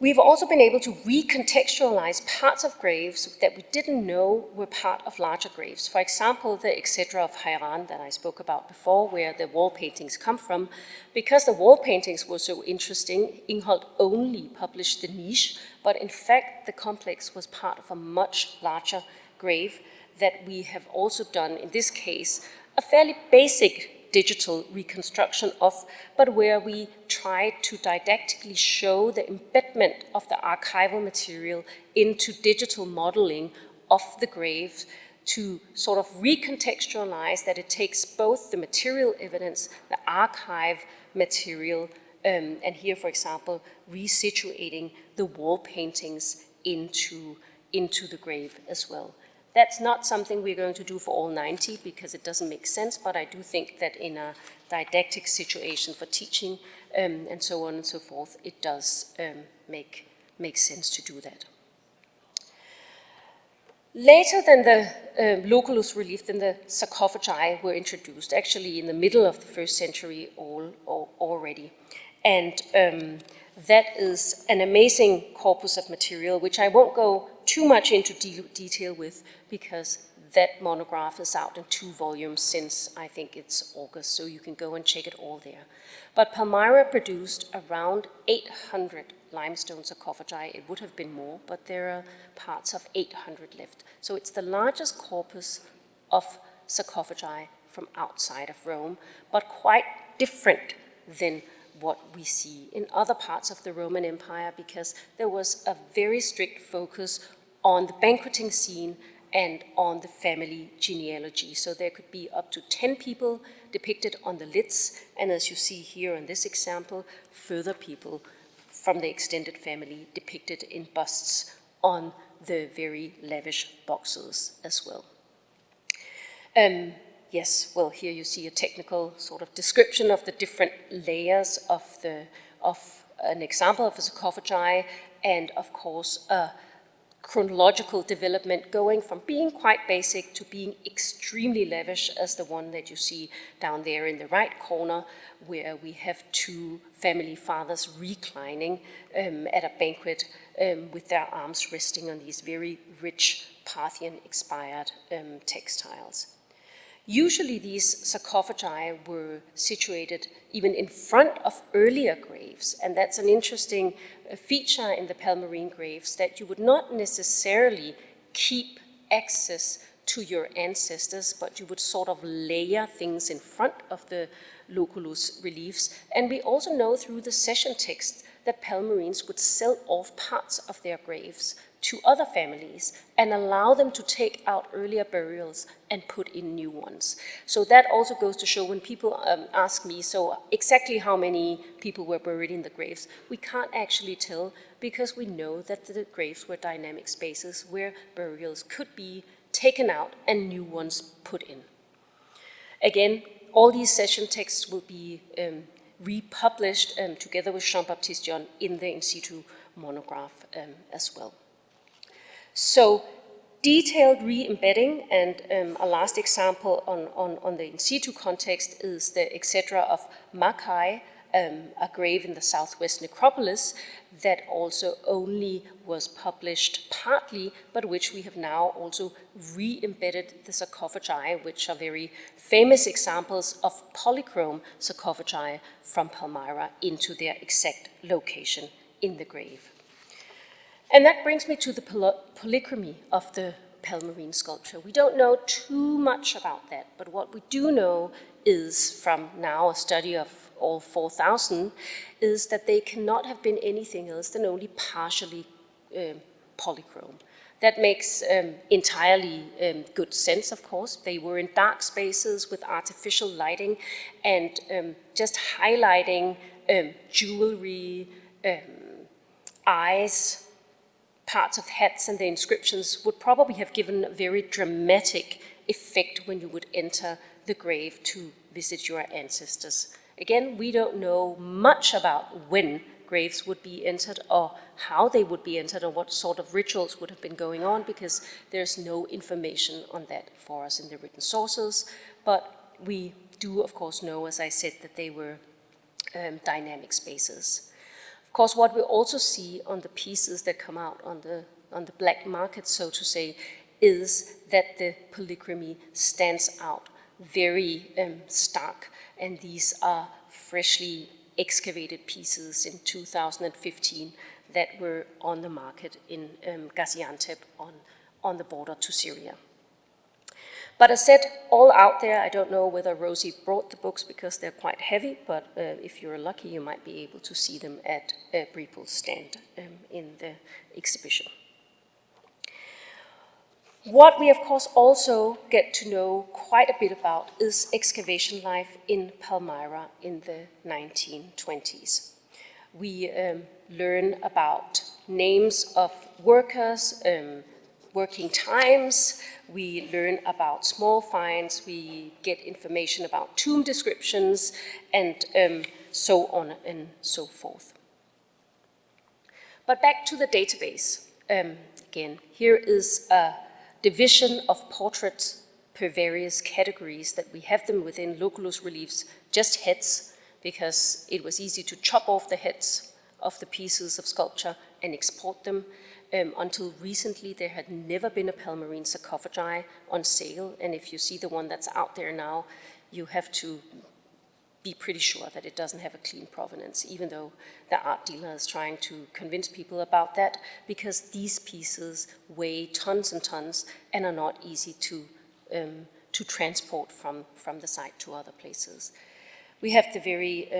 We've also been able to recontextualize parts of graves that we didn't know were part of larger graves. For example, the etc. of Hairan that I spoke about before, where the wall paintings come from. Because the wall paintings were so interesting, Ingholt only published the niche, but in fact the complex was part of a much larger grave that we have also done, in this case, a fairly basic digital reconstruction of, but where we tried to didactically show the embedment of the archival material into digital modeling of the grave to sort of recontextualize that it takes both the material evidence, the archive material, and here, for example, resituating the wall paintings into the grave as well. That's not something we're going to do for all 90 because it doesn't make sense, but I do think that in a didactic situation for teaching and so on and so forth, it does make sense to do that. Later than the loculus relief, then the sarcophagi were introduced, actually in the middle of the 1st century already. And that is an amazing corpus of material, which I won't go too much into detail with, because that monograph is out in 2 volumes since I think it's August, so you can go and check it all there. But Palmyra produced around 800 limestone sarcophagi. It would have been more, but there are parts of 800 left. So it's the largest corpus of sarcophagi from outside of Rome, but quite different than what we see in other parts of the Roman Empire, because there was a very strict focus on the banqueting scene and on the family genealogy. So there could be up to 10 people depicted on the lids, and as you see here in this example, further people from the extended family depicted in busts on the very lavish boxes as well. Yes, well, here you see a technical sort of description of the different layers of an example of a sarcophagi, and of course a chronological development going from being quite basic to being extremely lavish, as the one that you see down there in the right corner, where we have 2 family fathers reclining at a banquet with their arms resting on these very rich Parthian-inspired textiles. Usually these sarcophagi were situated even in front of earlier graves, and that's an interesting feature in the Palmyrene graves, that you would not necessarily keep access to your ancestors, but you would sort of layer things in front of the loculus reliefs. And we also know through the session text that Palmyrenes would sell off parts of their graves to other families and allow them to take out earlier burials and put in new ones. So that also goes to show, when people ask me, so exactly how many people were buried in the graves, we can't actually tell, because we know that the graves were dynamic spaces where burials could be taken out and new ones put in. Again, all these session texts will be republished together with Jean-Baptiste Yon in the in situ monograph as well. So Detailed re-embedding, and a last example on the in situ context is the etc. of Makai, a grave in the southwest necropolis that also only was published partly, but which we have now also re-embedded the sarcophagi, which are very famous examples of polychrome sarcophagi from Palmyra into their exact location in the grave. And that brings me to the polychromy of the Palmyrene sculpture. We don't know too much about that, but what we do know is, from now a study of all 4,000, is that they cannot have been anything else than only partially polychrome. That makes entirely good sense, of course. They were in dark spaces with artificial lighting and just highlighting jewelry, eyes, parts of hats, and the inscriptions would probably have given a very dramatic effect when you would enter the grave to visit your ancestors. Again, we don't know much about when graves would be entered or how they would be entered or what sort of rituals would have been going on, because there's no information on that for us in the written sources. But we do, of course, know, as I said, that they were dynamic spaces. Of course, what we also see on the pieces that come out on the black market, so to say, is that the polychromy stands out very stark. And these are freshly excavated pieces in 2015 that were on the market in Gaziantep on the border to Syria. But as said, all out there. I don't know whether Rosie brought the books because they're quite heavy, but if you're lucky, you might be able to see them at Brepols' stand in the exhibition. What we, of course, also get to know quite a bit about is excavation life in Palmyra in the 1920s. We learn about names of workers, working times, we learn about small finds, we get information about tomb descriptions, and so on and so forth. But back to the database. Again, here is a division of portraits per various categories that we have them within loculus reliefs, just heads, because it was easy to chop off the heads of the pieces of sculpture and export them. Until recently, there had never been a Palmyrene sarcophagi on sale, and if you see the one that's out there now, you have to be pretty sure that it doesn't have a clean provenance, even though the art dealer is trying to convince people about that, because these pieces weigh tons and tons and are not easy to transport from the site to other places. We have the very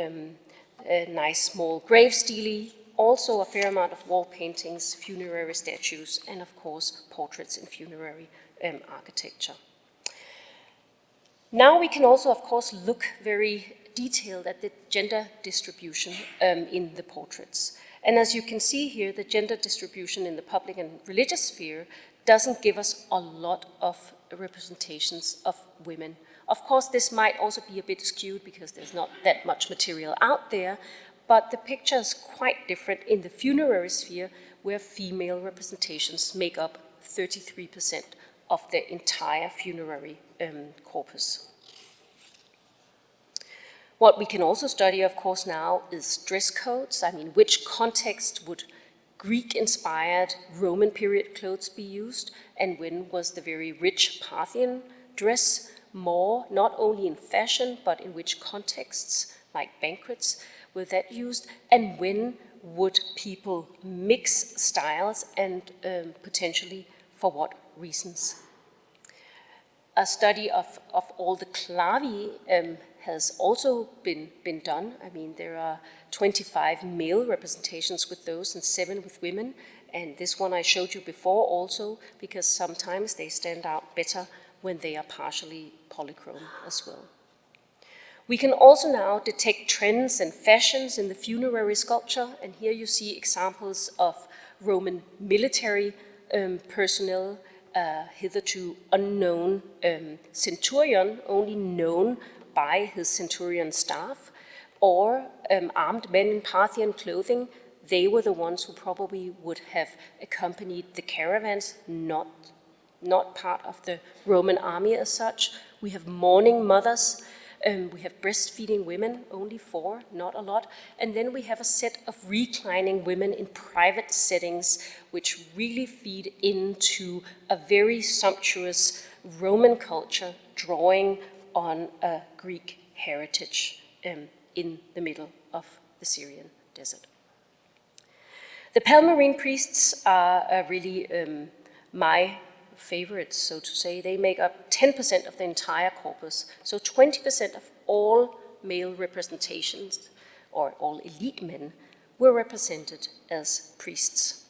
nice small grave stele, also a fair amount of wall paintings, funerary statues, and of course portraits in funerary architecture. Now we can also, of course, look very detailed at the gender distribution in the portraits. And as you can see here, the gender distribution in the public and religious sphere doesn't give us a lot of representations of women. Of course, this might also be a bit skewed because there's not that much material out there, but the picture is quite different in the funerary sphere, where female representations make up 33% of the entire funerary corpus. What we can also study, of course, now is dress codes. I mean, which context would Greek-inspired Roman period clothes be used, and when was the very rich Parthian dress more, not only in fashion, but in which contexts, like banquets, were that used, and when would people mix styles, and potentially for what reasons? A study of all the clavi has also been done. I mean, there are 25 male representations with those and 7 with women, and this one I showed you before also, because sometimes they stand out better when they are partially polychrome as well. We can also now detect trends and fashions in the funerary sculpture, and here you see examples of Roman military personnel, hitherto unknown centurion, only known by his centurion staff, or armed men in Parthian clothing. They were the ones who probably would have accompanied the caravans, not not part of the Roman army as such. We have mourning mothers. We have breastfeeding women, only 4, not a lot. And then we have a set of reclining women in private settings, which really feed into a very sumptuous Roman culture drawing on a Greek heritage in the middle of the Syrian desert. The Palmyrene priests are really my favorites, so to say. They make up 10% of the entire corpus. So 20% of all male representations, or all elite men, were represented as priests.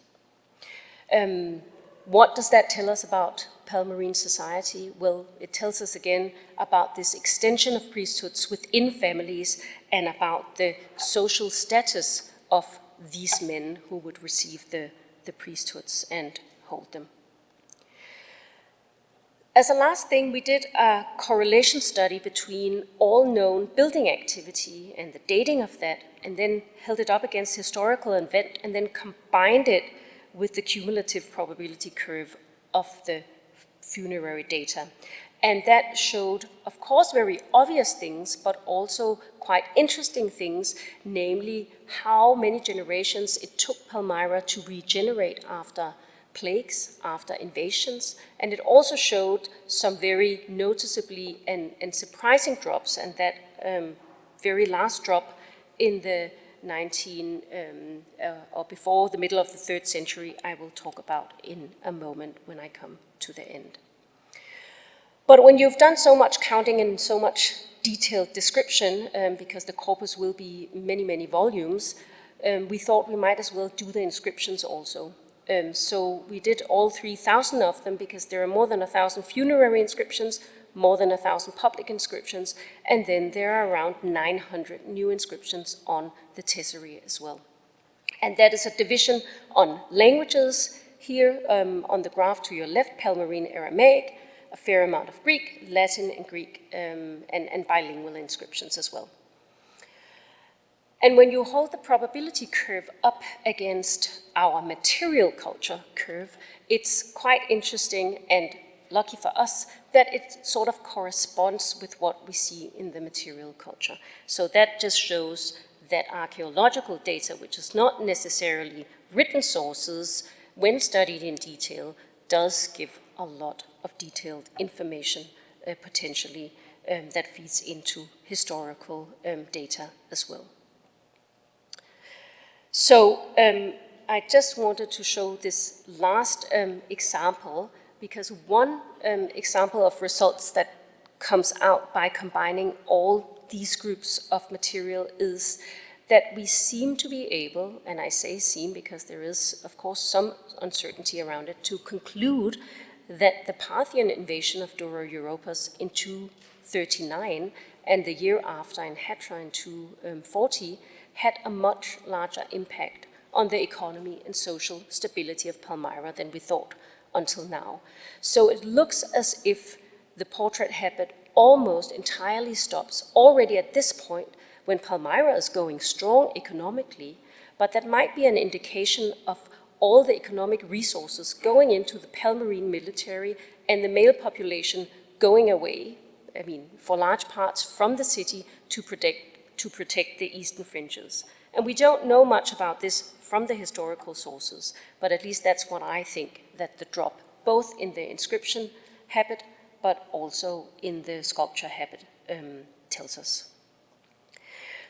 What does that tell us about Palmyrene society? Well, it tells us again about this extension of priesthoods within families and about the social status of these men who would receive the priesthoods and hold them. As a last thing, we did a correlation study between all known building activity and the dating of that, and then held it up against historical event, and then combined it with the cumulative probability curve of the funerary data. And that showed, of course, very obvious things, but also quite interesting things, namely how many generations it took Palmyra to regenerate after plagues, after invasions, and it also showed some very noticeably and surprising drops, and that very last drop in the or before the middle of the 3rd century, I will talk about in a moment when I come to the end. But when you've done so much counting and so much detailed description, because the corpus will be many, many volumes, we thought we might as well do the inscriptions also. So we did all 3,000 of them because there are more than 1,000 funerary inscriptions, more than 1,000 public inscriptions, and then there are around 900 new inscriptions on the tesserae as well. And that is a division on languages. Here on the graph to your left, Palmyrene Aramaic, a fair amount of Greek, Latin, and Greek, and bilingual inscriptions as well. And when you hold the probability curve up against our material culture curve, it's quite interesting and lucky for us that it sort of corresponds with what we see in the material culture. So that just shows that archaeological data, which is not necessarily written sources, when studied in detail, does give a lot of detailed information potentially that feeds into historical data as well. So I just wanted to show this last example, because one example of results that comes out by combining all these groups of material is that we seem to be able, and I say seem because there is, of course, some uncertainty around it, to conclude that the Parthian invasion of Dura Europos in 239 and the year after in Hatra in 240 had a much larger impact on the economy and social stability of Palmyra than we thought until now. So it looks as if the portrait habit almost entirely stops already at this point when Palmyra is going strong economically, but that might be an indication of all the economic resources going into the Palmyrene military and the male population going away, I mean, for large parts from the city to protect the eastern fringes. And we don't know much about this from the historical sources, but at least that's what I think that the drop, both in the inscription habit, but also in the sculpture habit, tells us.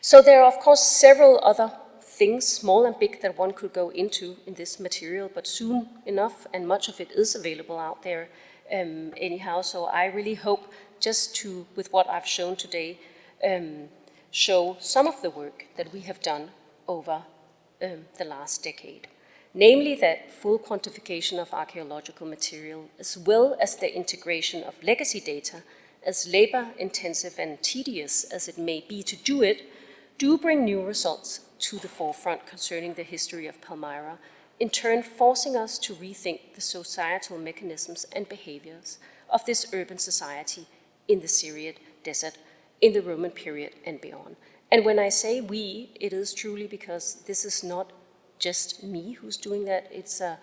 So there are, of course, several other things, small and big, that one could go into in this material, but soon enough, and much of it is available out there anyhow. So I really hope just to, with what I've shown today, show some of the work that we have done over the last decade. Namely that full quantification of archaeological material, as well as the integration of legacy data, as labor-intensive and tedious as it may be to do it, do bring new results to the forefront concerning the history of Palmyra, in turn forcing us to rethink the societal mechanisms and behaviors of this urban society in the Syrian desert, in the Roman period and beyond. And when I say we, it is truly because this is not just me who's doing that. It's a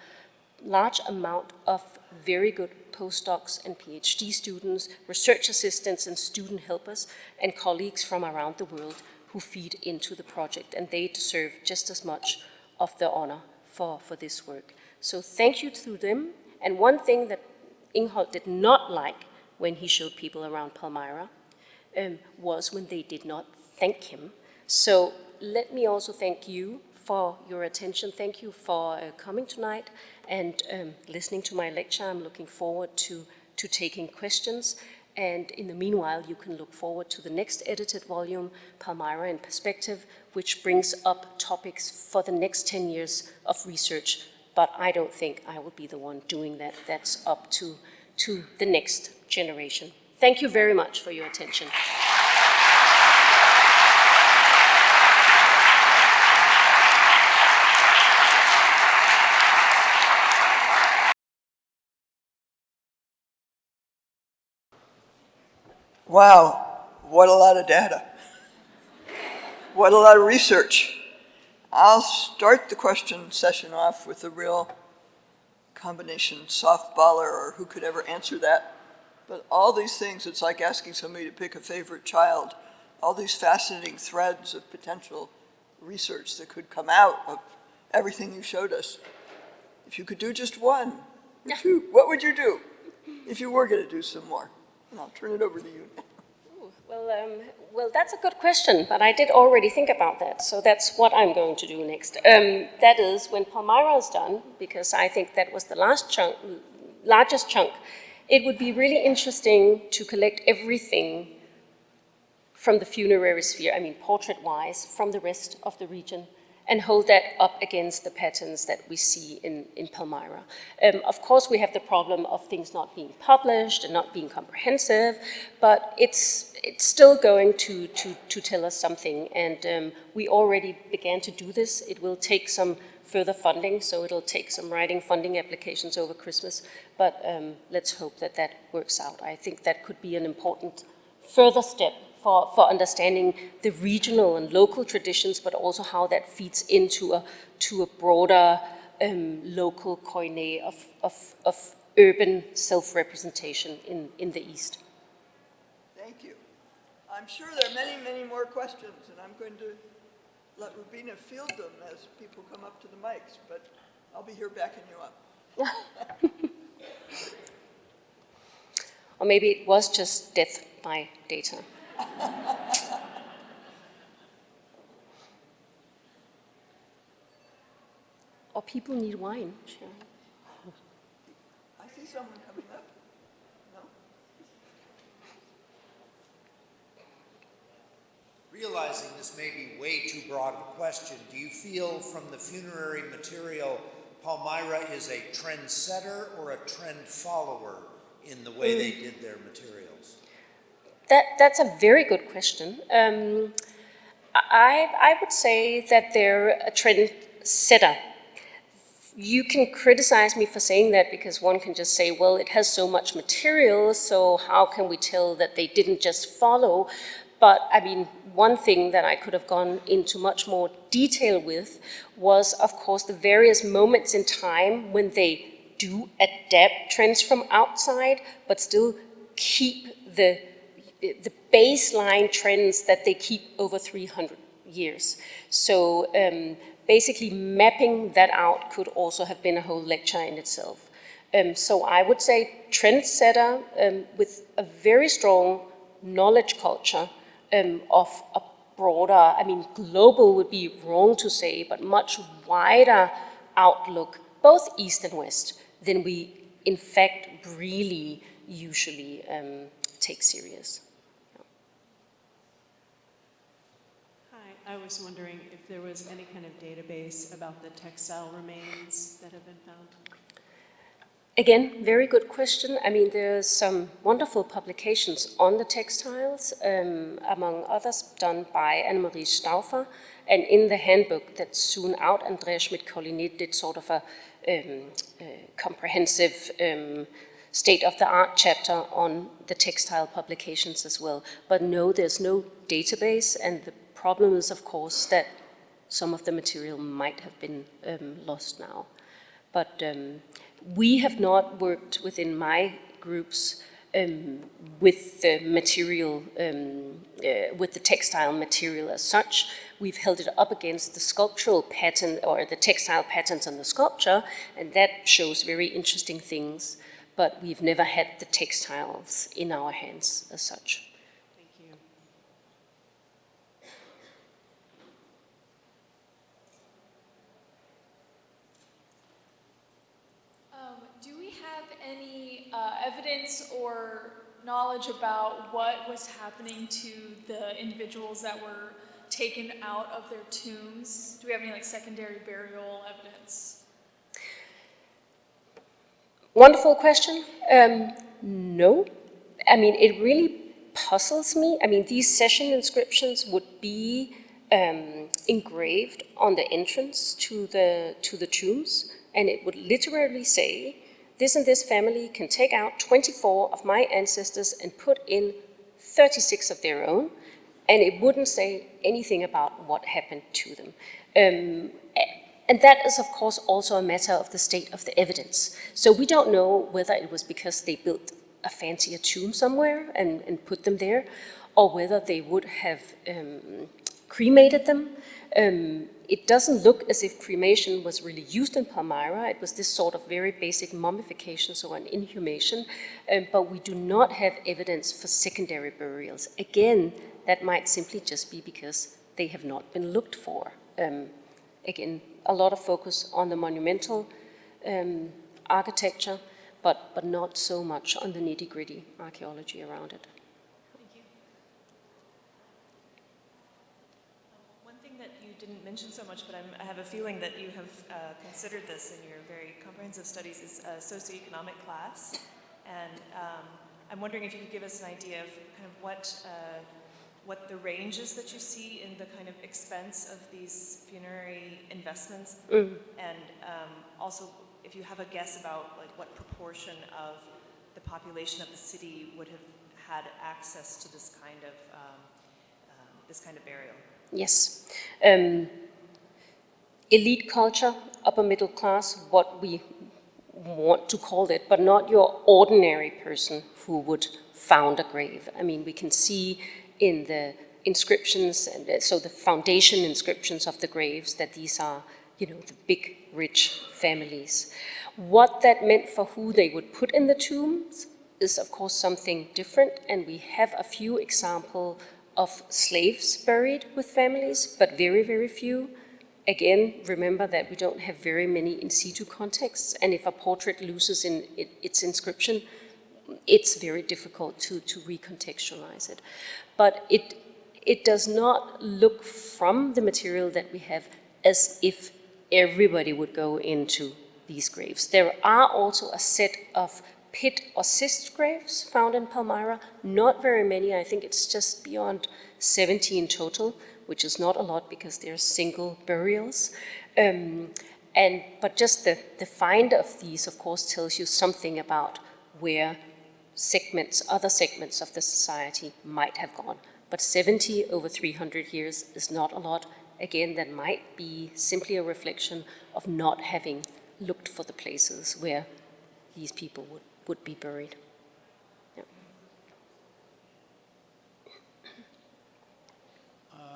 large amount of very good postdocs and PhD students, research assistants and student helpers, and colleagues from around the world who feed into the project, and they deserve just as much of the honor for this work. So thank you to them. And one thing that Ingholt did not like when he showed people around Palmyra was when they did not thank him. So let me also thank you for your attention. Thank you for coming tonight and listening to my lecture. I'm looking forward to taking questions. And in the meanwhile, you can look forward to the next edited volume, Palmyra in Perspective, which brings up topics for the next 10 years of research. But I don't think I will be the one doing that. That's up to the next generation. Thank you very much for your attention. Wow, what a lot of data. What a lot of research. I'll start the question session off with a real combination softballer or who could ever answer that. But all these things, it's like asking somebody to pick a favorite child. All these fascinating threads of potential research that could come out of everything you showed us. If you could do just one or two, what would you do if you were going to do some more? And I'll turn it over to you now. Well, that's a good question, but I did already think about that, so that's what I'm going to do next. That is, when Palmyra is done, because I think that was the largest chunk, it would be really interesting to collect everything from the funerary sphere, I mean portrait-wise, from the rest of the region, and hold that up against the patterns that we see in Palmyra. Of course, we have the problem of things not being published and not being comprehensive, but it's still going to tell us something, and we already began to do this. It will take some further funding, so it'll take some writing funding applications over Christmas, but let's hope that that works out. I think that could be an important further step for understanding the regional and local traditions, but also how that feeds into a broader local koine of urban self-representation in the East. Thank you. I'm sure there are many, many more questions, and I'm going to let Rubina field them as people come up to the mics, but I'll be here backing you up. Or maybe it was just death by data. Or people need wine. Sure. I see someone coming up. No? Realizing this may be way too broad of a question, do you feel from the funerary material Palmyra is a trendsetter or a trend follower in the way they did their materials? That's a very good question. I would say that they're a trend setter. You can criticize me for saying that because one can just say, well, it has so much material, so how can we tell that they didn't just follow? But I mean, one thing that I could have gone into much more detail with was, of course, the various moments in time when they do adapt trends from outside, but still keep the baseline trends that they keep over 300 years. So basically mapping that out could also have been a whole lecture in itself. So I would say trendsetter with a very strong knowledge culture of a broader, I mean global would be wrong to say, but much wider outlook, both East and West, than we in fact really usually take serious. I was wondering if there was any kind of database about the textile remains that have been found. Again, very good question. I mean, there's some wonderful publications on the textiles, among others done by Anne-Marie Stauffer, and in the handbook that's soon out, Andrea Schmidt-Collinet did sort of a comprehensive state-of-the-art chapter on the textile publications as well. But no, there's no database, and the problem is, of course, that some of the material might have been lost now. But we have not worked within my groups with the material, with the textile material as such. We've held it up against the sculptural pattern or the textile patterns on the sculpture, and that shows very interesting things, but we've never had the textiles in our hands as such. Thank you. Do we have any evidence or knowledge about what was happening to the individuals that were taken out of their tombs? Do we have any like secondary burial evidence? Wonderful question. No. I mean, it really puzzles me. I mean, these session inscriptions would be engraved on the entrance to the tombs, and it would literally say, this and this family can take out 24 of my ancestors and put in 36 of their own, and it wouldn't say anything about what happened to them. And that is, of course, also a matter of the state of the evidence. So we don't know whether it was because they built a fancier tomb somewhere and put them there, or whether they would have cremated them. It doesn't look as if cremation was really used in Palmyra. It was this sort of very basic mummification, so an inhumation, but we do not have evidence for secondary burials. Again, that might simply just be because they have not been looked for. Again, a lot of focus on the monumental architecture, but not so much on the nitty-gritty archaeology around it. Thank you. One thing that you didn't mention so much, but I have a feeling that you have considered this in your very comprehensive studies, is socioeconomic class. And I'm wondering if you could give us an idea of kind of what the range is that you see in the kind of expense of these funerary investments, and also if you have a guess about like what proportion of the population of the city would have had access to this kind of burial. Yes. Elite culture, upper middle class, what we want to call it, but not your ordinary person who would found a grave. I mean, we can see in the inscriptions, and so the foundation inscriptions of the graves, that these are, the big, rich families. What that meant for who they would put in the tombs is, of course, something different, and we have a few examples of slaves buried with families, but very, very few. Again, remember that we don't have very many in situ contexts, and if a portrait loses in its inscription, it's very difficult to recontextualize it. But it does not look from the material that we have as if everybody would go into these graves. There are also a set of pit or cyst graves found in Palmyra, not very many. I think it's just beyond 70 in total, which is not a lot because they're single burials. But just the find of these, of course, tells you something about where other segments of the society might have gone. But 70 over 300 years is not a lot. Again, that might be simply a reflection of not having looked for the places where these people would be buried. Yeah.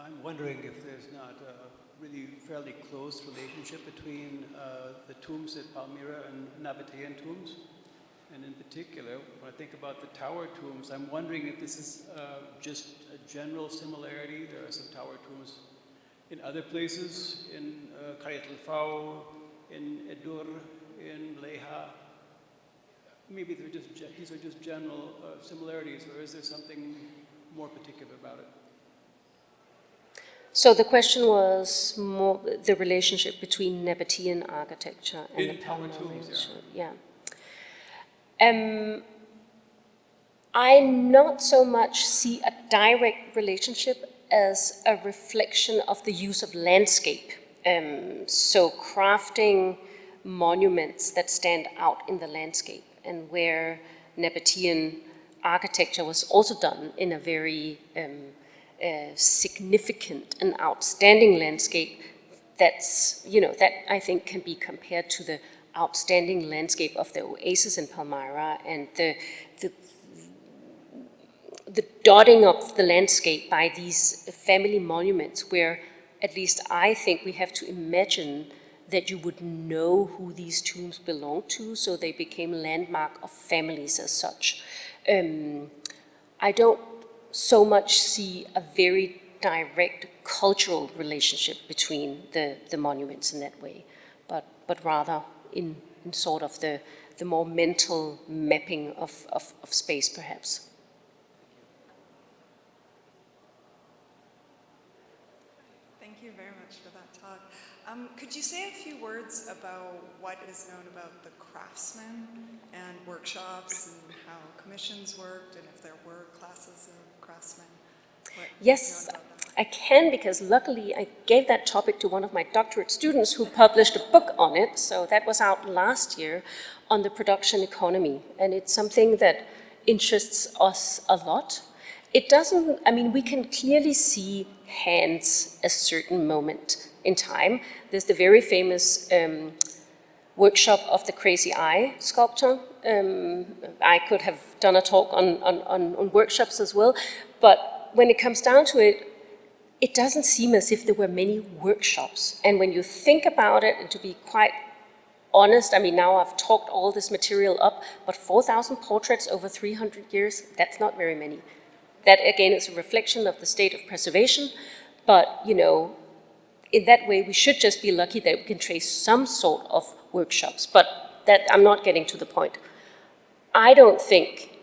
I'm wondering if there's not a really fairly close relationship between the tombs at Palmyra and Nabatean tombs. And in particular, when I think about the tower tombs, I'm wondering if this is just a general similarity. There are some tower tombs in other places, in Karyat al-Fau, in Edur, in Leha. Maybe these are just general similarities, or is there something more particular about it? So the question was more the relationship between Nabatean architecture and the Palmyrene. Yeah. I not so much see a direct relationship as a reflection of the use of landscape. So crafting monuments that stand out in the landscape, and where Nabatean architecture was also done in a very significant and outstanding landscape. That's, that I think can be compared to the outstanding landscape of the oasis in Palmyra and the dotting of the landscape by these family monuments where at least I think we have to imagine that you would know who these tombs belong to, so they became landmark of families as such. I don't so much see a very direct cultural relationship between the monuments in that way, but rather in sort of the more mental mapping of space, perhaps. Thank you very much for that talk. Could you say a few words about what is known about the craftsmen and workshops and how commissions worked and if there were classes of craftsmen? Yes, I can, because luckily I gave that topic to one of my doctorate students who published a book on it. So that was out last year on the production economy. And it's something that interests us a lot. It doesn't, I mean, we can clearly see hands a certain moment in time. There's the very famous workshop of the Crazy Eye sculptor. I could have done a talk on workshops as well, but when it comes down to it, it doesn't seem as if there were many workshops. And when you think about it, and to be quite honest, I mean, now I've talked all this material up, but 4,000 portraits over 300 years, that's not very many. That, again, is a reflection of the state of preservation, but, you know, in that way, we should just be lucky that we can trace some sort of workshops, but that I'm not getting to the point. I don't think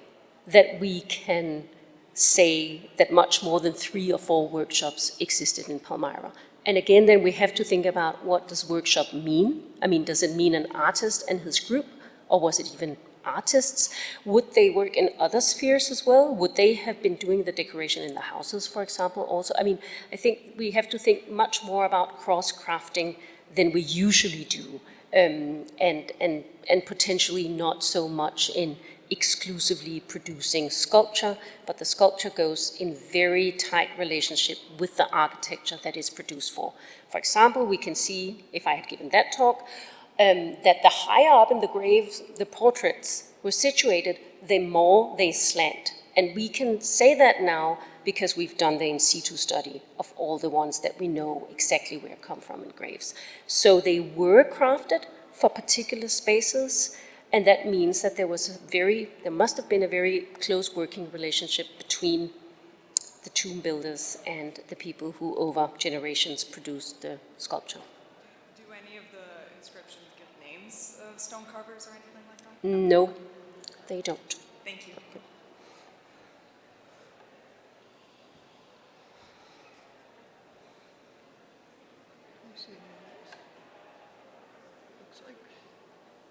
that we can say that much more than 3 or 4 workshops existed in Palmyra. And again, then we have to think about, what does workshop mean? I mean, does it mean an artist and his group, or was it even artists? Would they work in other spheres as well? Would they have been doing the decoration in the houses, for example, also? I mean, I think we have to think much more about cross-crafting than we usually do, and potentially not so much in exclusively producing sculpture, but the sculpture goes in very tight relationship with the architecture that is produced for. For example, we can see, if I had given that talk, that the higher up in the graves the portraits were situated, the more they slant. And we can say that now because we've done the in situ study of all the ones that we know exactly where come from in graves. So they were crafted for particular spaces, and that means that there must have been a very close working relationship between the tomb builders and the people who over generations produced the sculpture. Do any of the inscriptions give names of stone carvers or anything like that? No, they don't. Thank you.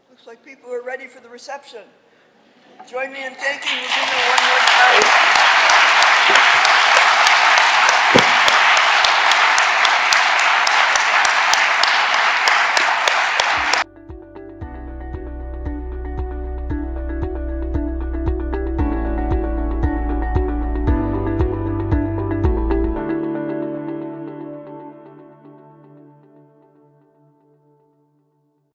Looks like people are ready for the reception. Join me in thanking Rubina Raja.